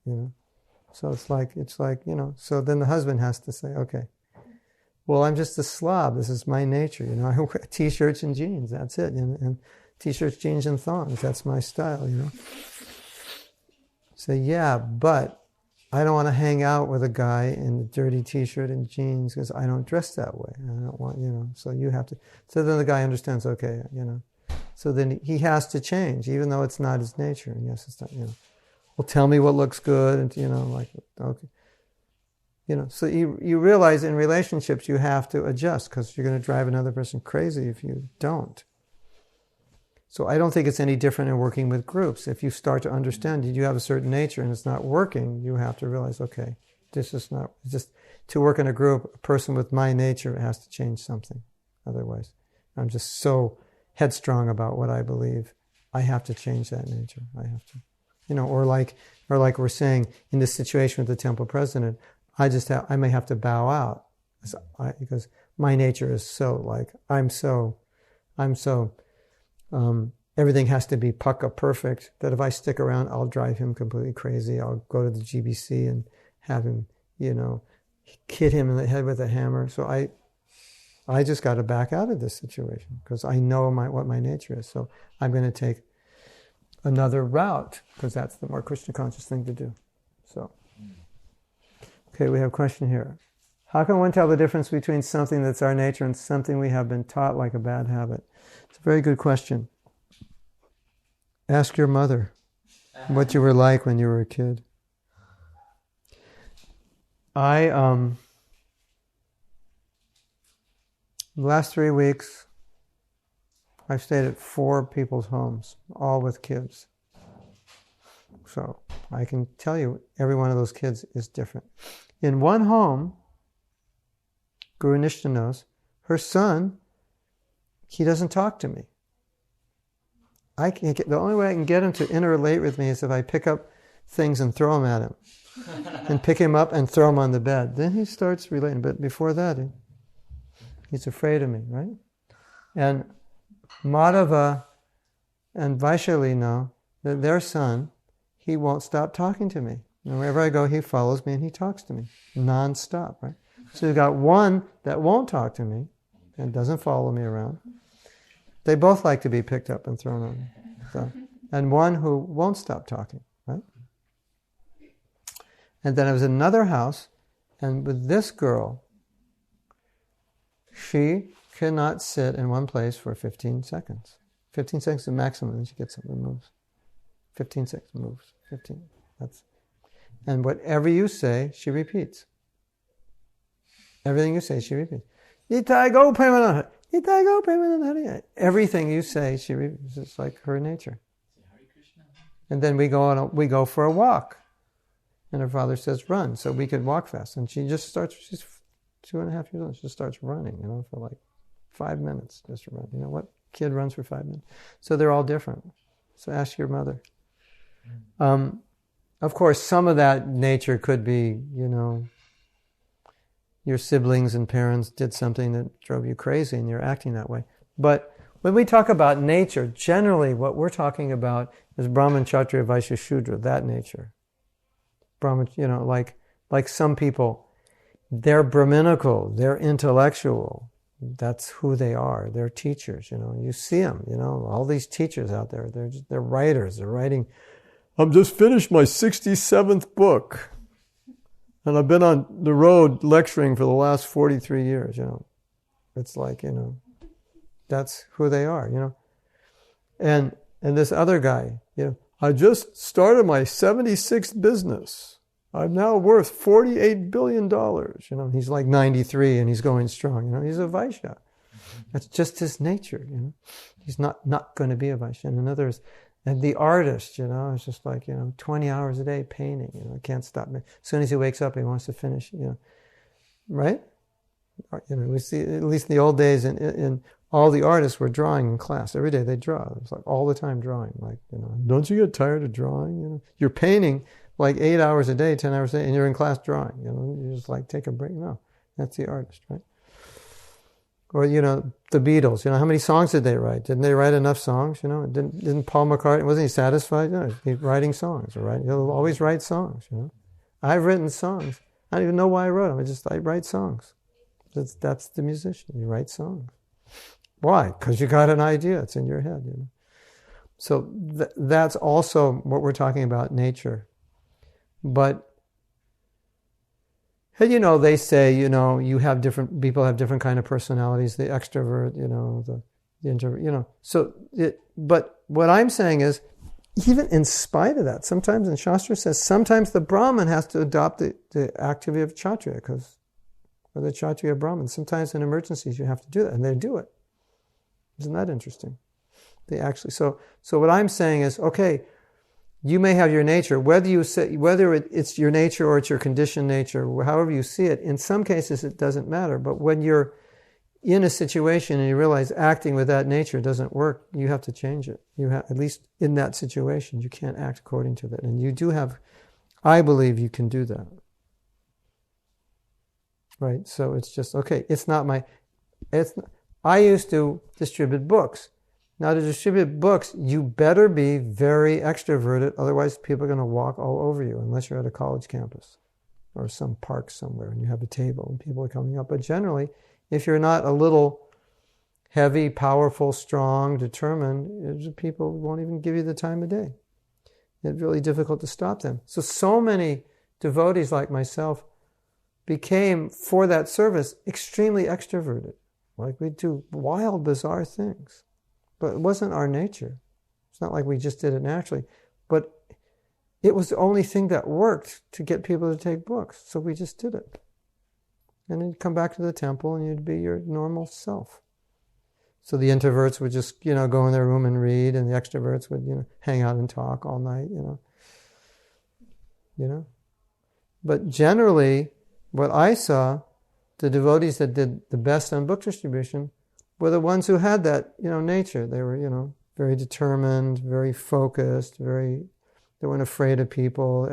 was, So it's like, so then the husband has to say, okay, well, I'm just a slob. This is my nature. I wear t-shirts and jeans. That's it. And t-shirts, jeans, and thongs. That's my style, Say, yeah, but I don't want to hang out with a guy in a dirty t-shirt and jeans because I don't dress that way. I don't want, so you have to. So then the guy understands, okay, So then he has to change, even though it's not his nature. And yes, it's not, Well, tell me what looks good, and okay. So you realize in relationships you have to adjust because you're going to drive another person crazy if you don't. So I don't think it's any different in working with groups. If you start to understand you have a certain nature and it's not working, you have to realize, okay, this is not, just to work in a group, a person with my nature has to change something. Otherwise, I'm just so headstrong about what I believe. I have to change that nature. I have to, or like we're saying in this situation with the temple president, I may have to bow out because my nature is so everything has to be pucka perfect, that if I stick around, I'll drive him completely crazy. I'll go to the GBC and have him, hit him in the head with a hammer. So I just got to back out of this situation because I know what my nature is. So I'm going to take another route because that's the more Krishna conscious thing to do. So, okay, we have a question here. How can one tell the difference between something that's our nature and something we have been taught like a bad habit? It's a very good question. Ask your mother what you were like when you were a kid. The last 3 weeks, I've stayed at 4 people's homes, all with kids. So I can tell you, every one of those kids is different. In one home, Guru Nishta knows, her son, he doesn't talk to me. The only way I can get him to interrelate with me is if I pick up things and throw them at him. And pick him up and throw him on the bed. Then he starts relating. But before that, he's afraid of me, right? And Madhava and Vaishali know that their son, he won't stop talking to me. And wherever I go, he follows me and he talks to me non-stop, right? So you've got one that won't talk to me and doesn't follow me around. They both like to be picked up and thrown on me. So, and one who won't stop talking, right? And then I was in another house, and with this girl, she cannot sit in one place for 15 seconds. 15 seconds is the maximum, and she gets up and moves. 15 seconds, moves. 15. And whatever you say, she repeats. Everything you say, she repeats. Itago Premananda. Itago Premananda. Everything you say, she repeats. It's like her nature. And then we go for a walk. And her father says, run, so we could walk fast. And she just starts, she's 2.5 years old, she just starts running, for like 5 minutes, just to run. What kid runs for 5 minutes? So they're all different. So ask your mother. Of course, some of that nature could be, your siblings and parents did something that drove you crazy and you're acting that way. But when we talk about nature, generally what we're talking about is Brahman, Kshatriya, Vaishya, Shudra, that nature. Brahman, like some people, they're Brahminical, they're intellectual. That's who they are. They're teachers, You see them, all these teachers out there, they're writers. They're writing, I've just finished my 67th book. And I've been on the road lecturing for the last 43 years, It's like, that's who they are, And this other guy, I just started my 76th business. I'm now worth $48 billion. He's like 93 and he's going strong. He's a Vaishya. That's just his nature. He's not going to be a Vaishya. And others, and the artist, is just like 20 hours a day painting. Can't stop. As soon as he wakes up, he wants to finish. Right? We see at least in the old days, in all the artists were drawing in class every day. They draw. It's like all the time drawing. Like don't you get tired of drawing? You're painting like 8 hours a day, 10 hours a day, and you're in class drawing. You just like take a break. No, that's the artist, right? Or the Beatles. How many songs did they write? Didn't they write enough songs? Didn't Paul McCartney, wasn't he satisfied? He's writing songs, right? He'll always write songs. I've written songs. I don't even know why I wrote them. I write songs. That's the musician. You write songs. Why? Because you got an idea. It's in your head. So that's also what we're talking about, nature. But and they say, you have people have different kind of personalities, the extrovert, the introvert, but what I'm saying is, even in spite of that, sometimes, and Shastra says, sometimes the Brahmin has to adopt the activity of Kshatriya, or the Kshatriya Brahmin. Sometimes in emergencies you have to do that, and they do it. Isn't that interesting? They actually, so what I'm saying is, okay, you may have your nature, whether it's your nature or it's your conditioned nature, however you see it. In some cases, it doesn't matter. But when you're in a situation and you realize acting with that nature doesn't work, you have to change it. At least in that situation, you can't act according to that. And you do have, I believe you can do that. Right? So it's just, okay, I used to distribute books. Now, to distribute books, you better be very extroverted, otherwise people are going to walk all over you, unless you're at a college campus or some park somewhere and you have a table and people are coming up. But generally, if you're not a little heavy, powerful, strong, determined, people won't even give you the time of day. It's really difficult to stop them. So many devotees like myself became, for that service, extremely extroverted. Like we do wild, bizarre things. But it wasn't our nature. It's not like we just did it naturally. But it was the only thing that worked to get people to take books. So we just did it. And then you'd come back to the temple and you'd be your normal self. So the introverts would just, go in their room and read, and the extroverts would, hang out and talk all night, But generally, what I saw, the devotees that did the best on book distribution were the ones who had that, nature. They were, very determined, very focused, they weren't afraid of people.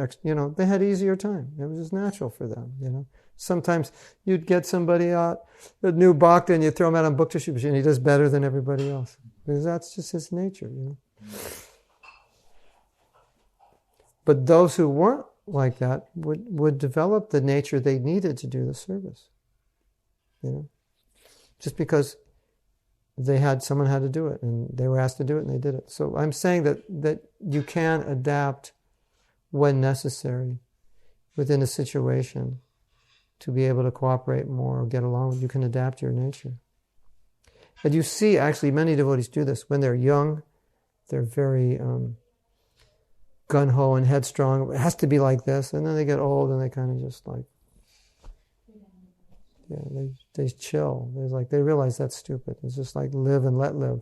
They had easier time. It was just natural for them, Sometimes you'd get somebody out, a new bhakta, and you throw him out on book distribution, and he does better than everybody else. Because that's just his nature, But those who weren't like that would develop the nature they needed to do the service. Just because someone had to do it, and they were asked to do it, and they did it. So I'm saying that you can adapt when necessary within a situation to be able to cooperate more or get along. You can adapt your nature. And you see, actually, many devotees do this. When they're young, they're very gung-ho and headstrong. It has to be like this. And then they get old and they kind of just like, they chill. They realize that's stupid. It's just like live and let live.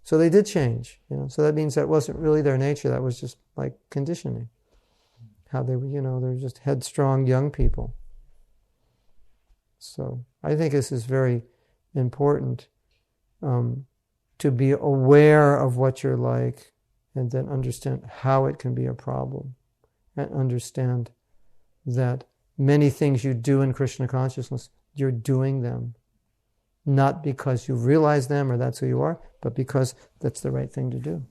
So they did change, So that means that wasn't really their nature. That was just like conditioning. how they were, they're just headstrong young people. So I think this is very important, to be aware of what you're like and then understand how it can be a problem, and understand that many things you do in Krishna consciousness, you're doing them not because you realize them or that's who you are, but because that's the right thing to do.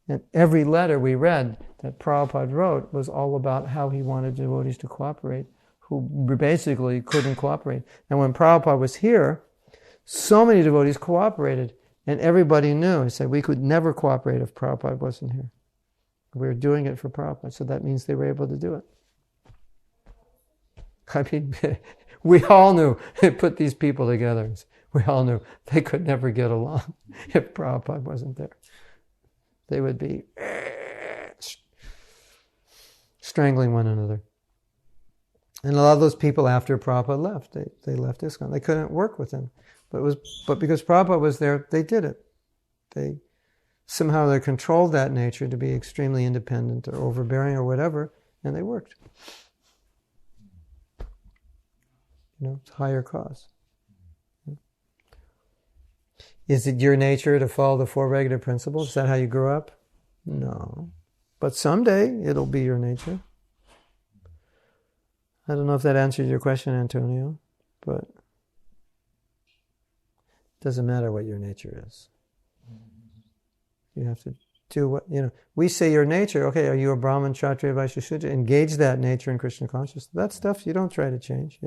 And every letter we read that Prabhupada wrote was all about how he wanted devotees to cooperate, who basically couldn't cooperate. And when Prabhupada was here, so many devotees cooperated, and everybody knew. He said, we could never cooperate if Prabhupada wasn't here. We were doing it for Prabhupada, so that means they were able to do it. I mean, we all knew it put these people together. We all knew they could never get along if Prabhupada wasn't there. They would be strangling one another. And a lot of those people after Prabhupada left, they left ISKCON. They couldn't work with him. But because Prabhupada was there, they did it. They controlled that nature to be extremely independent or overbearing or whatever, and they worked. It's higher cause. Is it your nature to follow the four regular principles? Is that how you grew up? No. But someday it'll be your nature. I don't know if that answers your question, Antonio, but it doesn't matter what your nature is. You have to do what, we say your nature, okay, are you a Brahmin, Kshatriya, Vaishya, Shudra? Engage that nature in Krishna consciousness. That stuff you don't try to change,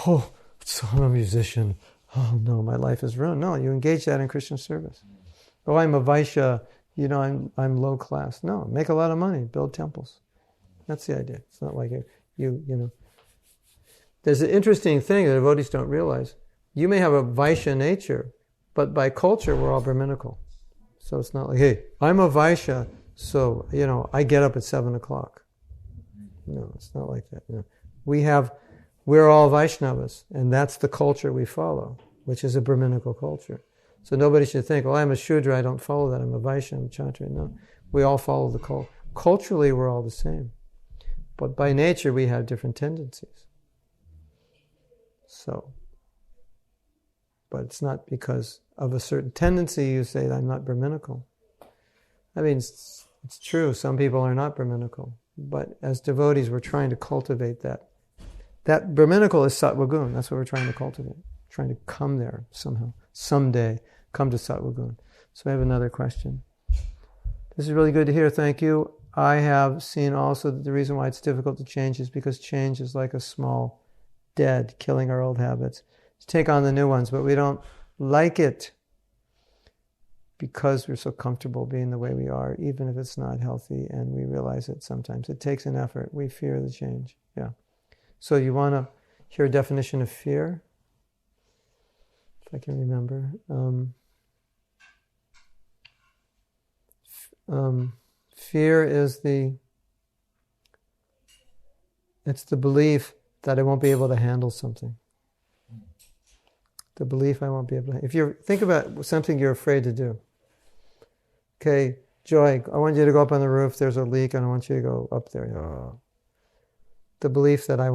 oh, so I'm a musician. Oh no, my life is ruined. No, you engage that in Krishna service. Oh, I'm a Vaishya, I'm low class. No, make a lot of money, build temples. That's the idea. It's not like you. There's an interesting thing that devotees don't realize. You may have a Vaishya nature, but by culture we're all Brahminical. So it's not like, hey, I'm a Vaishya, so I get up at 7:00. No, it's not like that. No. We're all Vaishnavas, and that's the culture we follow, which is a Brahminical culture. So nobody should think, I'm a Shudra, I don't follow that, I'm a Vaishya, I'm a Kshatriya. No, we all follow the culture. Culturally, we're all the same. But by nature, we have different tendencies. But it's not because of a certain tendency you say, I'm not Brahminical. I mean, it's true, some people are not Brahminical. But as devotees, we're trying to cultivate that. That Brahminical is Sattva Gun. That's what we're trying to cultivate. Trying to come there somehow. Someday, come to Sattva Gun. So I have another question. This is really good to hear. Thank you. I have seen also that the reason why it's difficult to change is because change is like a small dead, killing our old habits. To take on the new ones, but we don't like it because we're so comfortable being the way we are, even if it's not healthy, and we realize it sometimes. It takes an effort. We fear the change. Yeah. So you want to hear a definition of fear? If I can remember. Fear is it's the belief that I won't be able to handle something. The belief I won't be able to. Think about something you're afraid to do. Okay, Joy, I want you to go up on the roof, there's a leak, and I want you to go up there. Oh. The belief that I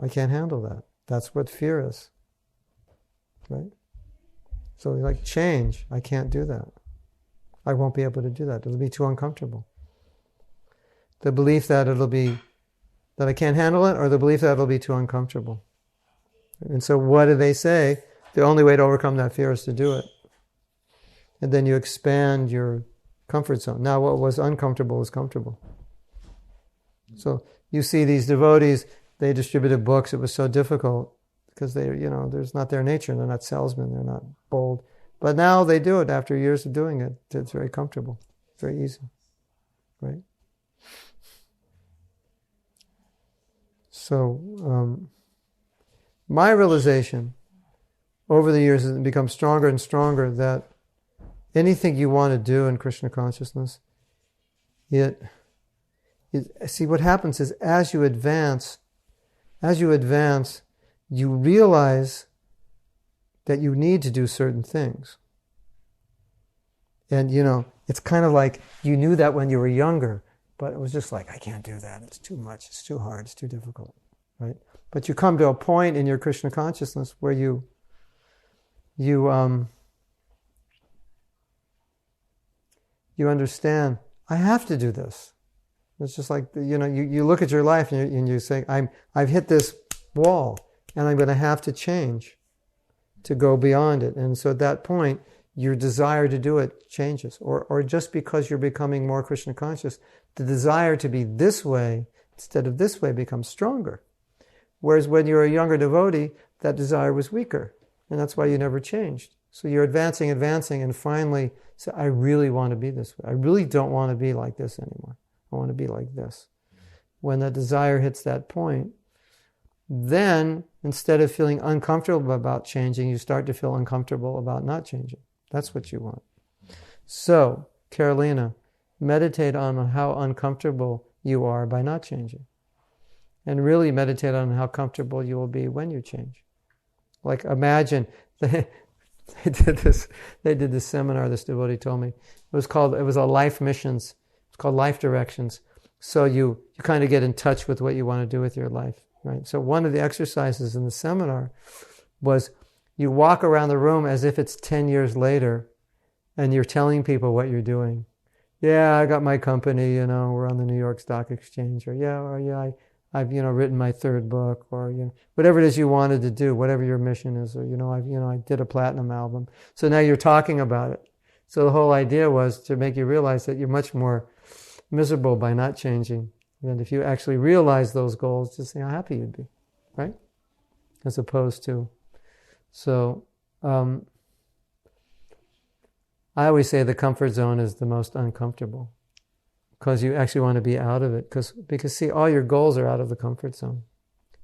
can't handle that. That's what fear is. Right? So like change, I can't do that. I won't be able to do that. It'll be too uncomfortable. The belief that that I can't handle it, or the belief that it'll be too uncomfortable. And so what do they say? The only way to overcome that fear is to do it. And then you expand your comfort zone. Now what was uncomfortable is comfortable. So you see these devotees, they distributed books. It was so difficult because there's not their nature. They're not salesmen. They're not bold. But now they do it after years of doing it. It's very comfortable. It's very easy. Right? So my realization over the years has become stronger and stronger that anything you want to do in Krishna consciousness, see what happens is as you advance, you realize that you need to do certain things. And it's kind of like you knew that when you were younger, But it was just like, I can't do that. It's too much. It's too hard. It's too difficult, right? But you come to a point in your Krishna consciousness where you understand, I have to do this. It's just like, you look at your life and you say, I've hit this wall and I'm going to have to change to go beyond it. And so at that point, your desire to do it changes. Or just because you're becoming more Krishna conscious, the desire to be this way instead of this way becomes stronger. Whereas when you're a younger devotee, that desire was weaker. And that's why you never changed. So you're advancing, and finally say, I really want to be this way. I really don't want to be like this anymore. I want to be like this. When that desire hits that point, then instead of feeling uncomfortable about changing, you start to feel uncomfortable about not changing. That's what you want. So, Carolina, meditate on how uncomfortable you are by not changing. And really meditate on how comfortable you will be when you change. Like imagine, they did this seminar, this devotee told me. It was a life missions. It's called Life Directions. So you kind of get in touch with what you want to do with your life, right? So one of the exercises in the seminar was you walk around the room as if it's 10 years later and you're telling people what you're doing. Yeah, I got my company, we're on the New York Stock Exchange, or I've written my third book, or whatever it is you wanted to do, whatever your mission is, or I did a platinum album. So now you're talking about it. So the whole idea was to make you realize that you're much more miserable by not changing. And if you actually realize those goals, just see how happy you'd be, right? As opposed to, I always say the comfort zone is the most uncomfortable because you actually want to be out of it. Because see, all your goals are out of the comfort zone.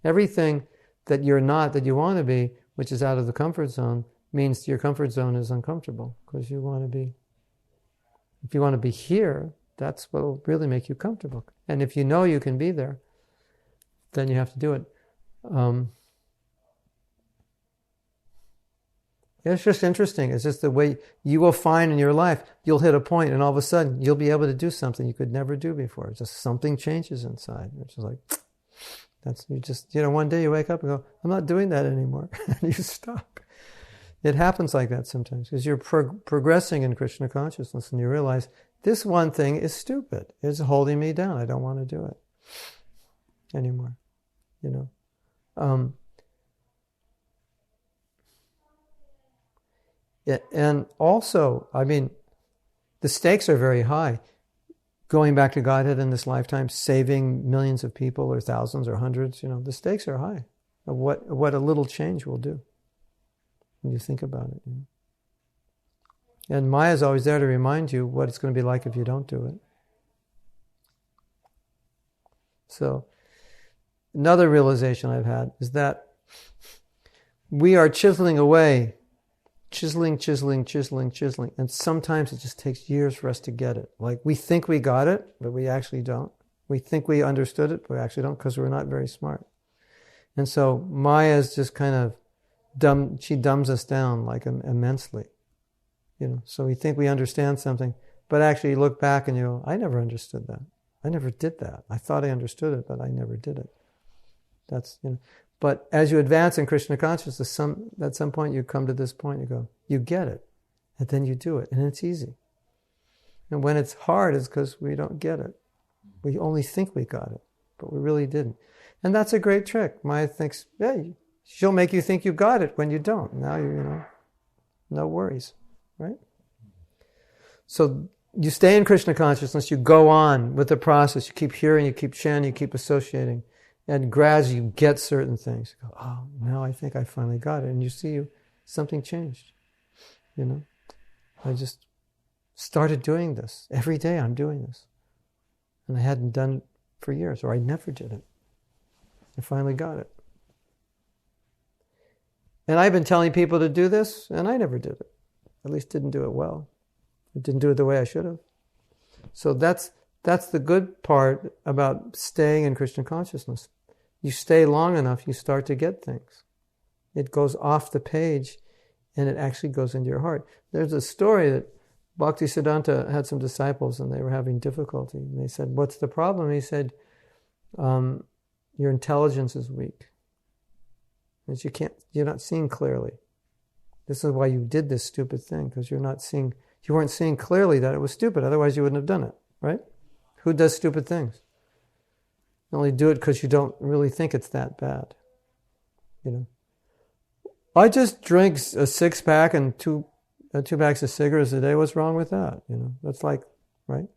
Everything that you're not, that you want to be, which is out of the comfort zone, means your comfort zone is uncomfortable because you want to be, if you want to be here, that's what will really make you comfortable. And if you know you can be there, then you have to do it. It's just interesting. It's just the way you will find in your life, you'll hit a point and all of a sudden you'll be able to do something you could never do before. It's just something changes inside. It's just like, one day you wake up and go, I'm not doing that anymore. And you stop. It happens like that sometimes because you're progressing in Krishna consciousness and you realize this one thing is stupid. It's holding me down. I don't want to do it anymore. And also, the stakes are very high. Going back to Godhead in this lifetime, saving millions of people or thousands or hundreds, the stakes are high of what a little change will do when you think about it. And Maya's always there to remind you what it's going to be like if you don't do it. So, another realization I've had is that we are chiseling away, chiseling, and sometimes it just takes years for us to get it. Like we think we got it, but we actually don't. We think we understood it, but we actually don't because we're not very smart. And so Maya's just kind of she dumbs us down like immensely. So we think we understand something, but actually you look back and you go, I never understood that. I never did that. I thought I understood it, but I never did it. That's, But as you advance in Krishna consciousness, at some point you come to this point, you go, you get it, and then you do it, and it's easy. And when it's hard, it's because we don't get it. We only think we got it, but we really didn't. And that's a great trick. Maya thinks, she'll make you think you got it when you don't. Now no worries, right? So you stay in Krishna consciousness, you go on with the process, you keep hearing, you keep chanting, you keep associating. And gradually you get certain things. You go, oh, now I think I finally got it. And you see something changed. I just started doing this. Every day I'm doing this. And I hadn't done it for years, or I never did it. I finally got it. And I've been telling people to do this, and I never did it. At least didn't do it well. I didn't do it the way I should have. So that's the good part about staying in Krishna consciousness. You stay long enough, you start to get things. It goes off the page and it actually goes into your heart. There's a story that Bhaktisiddhanta had some disciples and they were having difficulty. And they said, "What's the problem?" He said, "Your intelligence is weak. That you're not seeing clearly. This is why you did this stupid thing, because you weren't seeing clearly that it was stupid. Otherwise you wouldn't have done it, right? Who does stupid things? You only do it because you don't really think it's that bad. I just drink a 6-pack and two packs of cigarettes a day. What's wrong with that? That's like, right?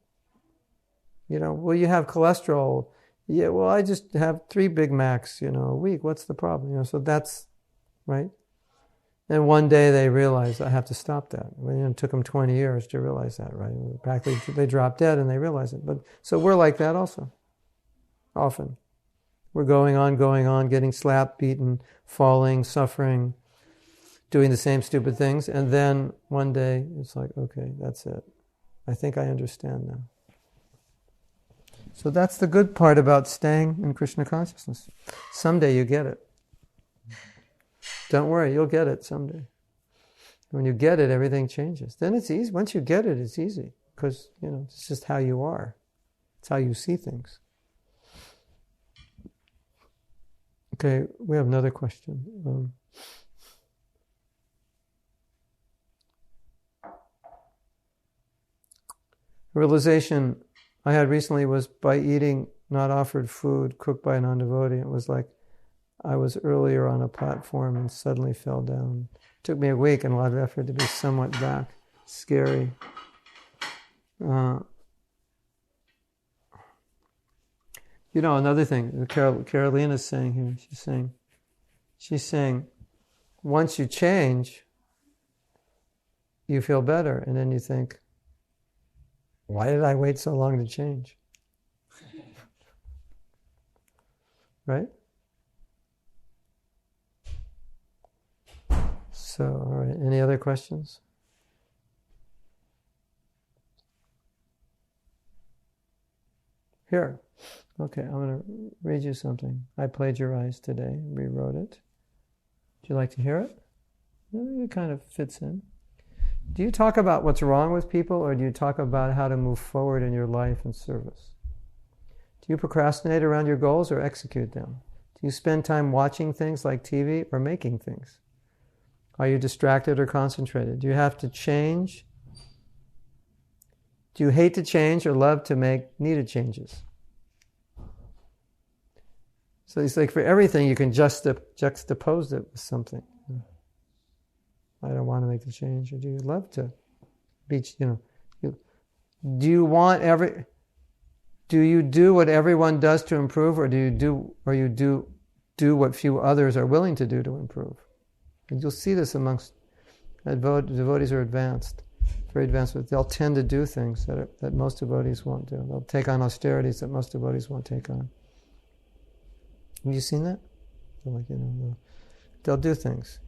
Well, you have cholesterol. Yeah, well, I just have 3 Big Macs, a week. What's the problem? So that's, right? And one day they realized, I have to stop that. It took them 20 years to realize that, right? Practically, they dropped dead and they realized it. So we're like that also, often. We're going on, getting slapped, beaten, falling, suffering, doing the same stupid things. And then one day it's like, okay, that's it. I think I understand now. So that's the good part about staying in Krishna consciousness. Someday you get it. Don't worry, you'll get it someday. When you get it, everything changes. Then it's easy. Once you get it, it's easy. Because, it's just how you are. It's how you see things. Okay, we have another question. Realization I had recently was by eating not offered food cooked by a non-devotee. It was like I was earlier on a platform and suddenly fell down. It took me a week and a lot of effort to be somewhat back. Scary. Another thing Carolina's saying here, she's saying, once you change, you feel better, and then you think, why did I wait so long to change? Right? So, all right, any other questions? Here. Okay, I'm going to read you something. I plagiarized today, rewrote it. Would you like to hear it? It kind of fits in. Do you talk about what's wrong with people, or do you talk about how to move forward in your life and service? Do you procrastinate around your goals or execute them? Do you spend time watching things like TV or making things? Are you distracted or concentrated? Do you have to change? Do you hate to change or love to make needed changes? So it's like for everything you can juxtapose it with something. I don't want to make the change. Or do you love to be, do you do what everyone does to improve, or do you do what few others are willing to do to improve? And you'll see this amongst devotees are advanced, very advanced. But they'll tend to do things that most devotees won't do. They'll take on austerities that most devotees won't take on. Have you seen that? They'll do things.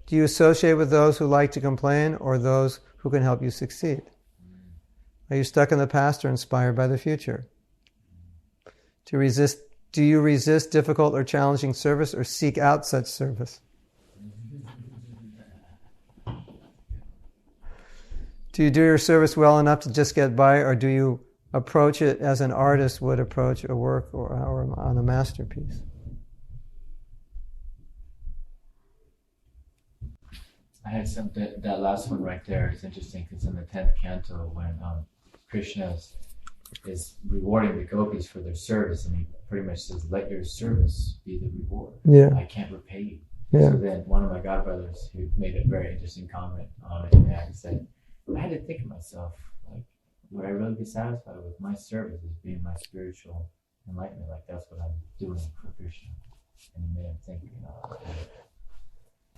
Do you associate with those who like to complain or those who can help you succeed? Are you stuck in the past or inspired by the future? Do you resist difficult or challenging service or seek out such service? Do you do your service well enough to just get by, or do you approach it as an artist would approach a work or on a masterpiece? I had that last one right there is interesting because in the 10th canto when Krishna is rewarding the gopis for their service, and he pretty much says, let your service be the reward. Yeah. I can't repay you. Yeah. So then one of my godbrothers who made a very interesting comment on it, and he said, I had to think of myself, like, would I really be satisfied with my service as being my spiritual enlightenment? Like that's what I'm doing for Krishna. And it made him think,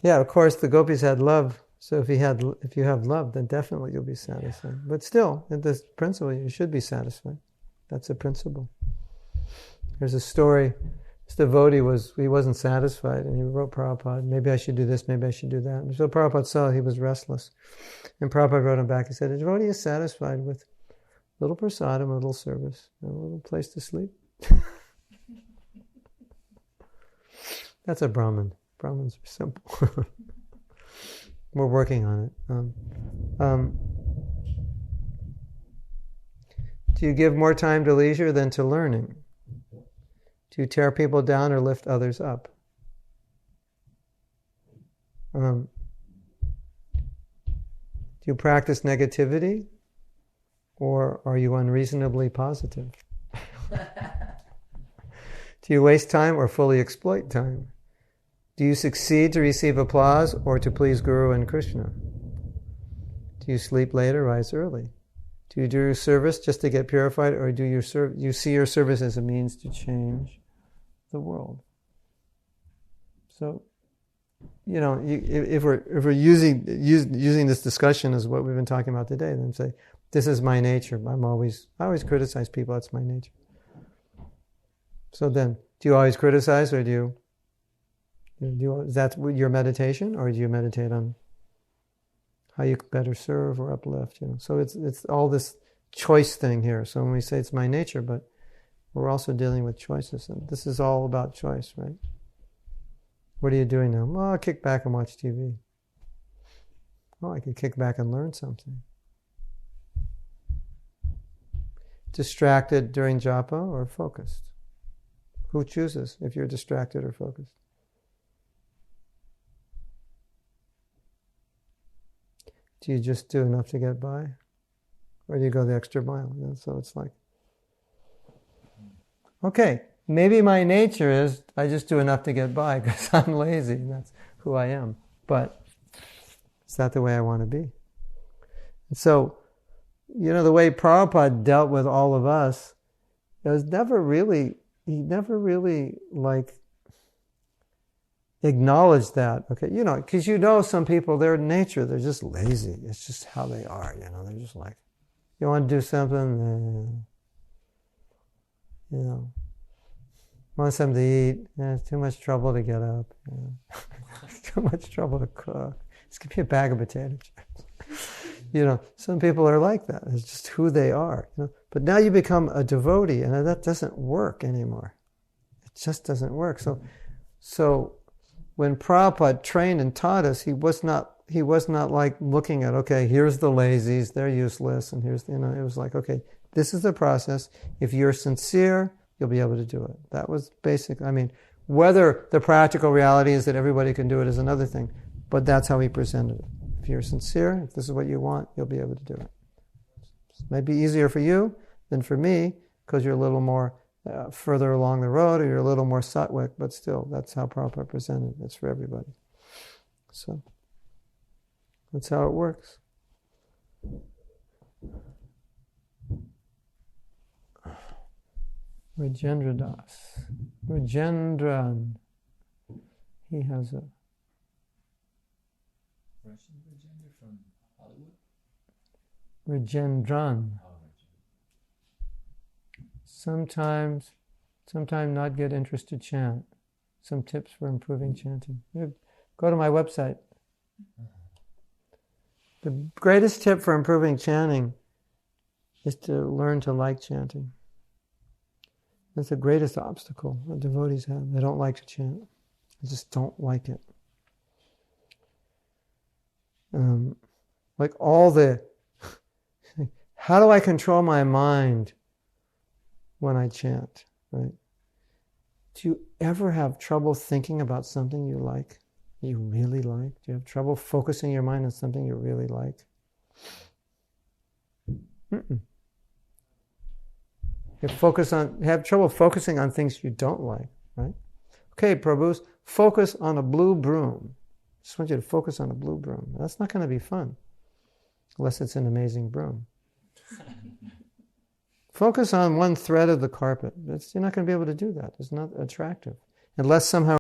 Yeah, of course, the gopis had love. So if you have love, then definitely you'll be satisfied. Yeah. But still, in this principle, you should be satisfied. That's a principle. There's a story. This devotee wasn't satisfied, and he wrote Prabhupada, maybe I should do this, maybe I should do that. And so Prabhupada saw he was restless. And Prabhupada wrote him back. He said, a devotee is satisfied with a little prasadam, a little service, and a little place to sleep. That's a Brahmin. Brahmins are simple. We're working on it. Do you give more time to leisure than to learning? Do you tear people down or lift others up? Do you practice negativity, or are you unreasonably positive? Do you waste time or fully exploit time? Do you succeed to receive applause or to please Guru and Krishna? Do you sleep late or rise early? Do you do your service just to get purified, or do you see your service as a means to change the world? So, if we're using this discussion as what we've been talking about today, then say, this is my nature. I always criticize people. That's my nature. So then, do you always criticize, or is that your meditation, or do you meditate on how you could better serve or uplift? So it's all this choice thing here. So when we say it's my nature, but we're also dealing with choices, and this is all about choice, right? What are you doing now? Well, I'll kick back and watch TV. Oh, I could kick back and learn something. Distracted during japa or focused? Who chooses if you're distracted or focused? Do you just do enough to get by? Or do you go the extra mile? So it's like, okay, maybe my nature is I just do enough to get by because I'm lazy. That's who I am. But is that the way I want to be? And so, the way Prabhupada dealt with all of us, he never really acknowledge that, okay, because some people, their nature, they're just lazy. It's just how they are, they're just like, you want to do something, want something to eat, it's too much trouble to get up, it's too much trouble to cook, just give me a bag of potato chips. Some people are like that. It's just who they are, But now you become a devotee, and that doesn't work anymore. It just doesn't work. So when Prabhupada trained and taught us, he was not like looking at, okay, here's the lazies, they're useless, and here's, it was like, okay, this is the process. If you're sincere, you'll be able to do it. That was basic. Whether the practical reality is that everybody can do it is another thing, but that's how he presented it. If you're sincere, if this is what you want, you'll be able to do it. It might be easier for you than for me, because you're a little more further along the road, or you're a little more sattvic, but still, that's how Prabhupada presented it. It's for everybody. So, that's how it works. Rajendra Das. Rajendran. He has a... Russian Rajendra from Hollywood? Rajendran. Sometimes not get interest to chant. Some tips for improving chanting. Go to my website. The greatest tip for improving chanting is to learn to like chanting. That's the greatest obstacle that devotees have. They don't like to chant. They just don't like it. How do I control my mind when I chant, right? Do you ever have trouble thinking about something you like, you really like? Do you have trouble focusing your mind on something you really like? You have trouble focusing on things you don't like, right? Okay, Prabhus, focus on a blue broom. Just want you to focus on a blue broom. That's not going to be fun, unless it's an amazing broom. Focus on one thread of the carpet. You're not going to be able to do that. It's not attractive. Unless somehow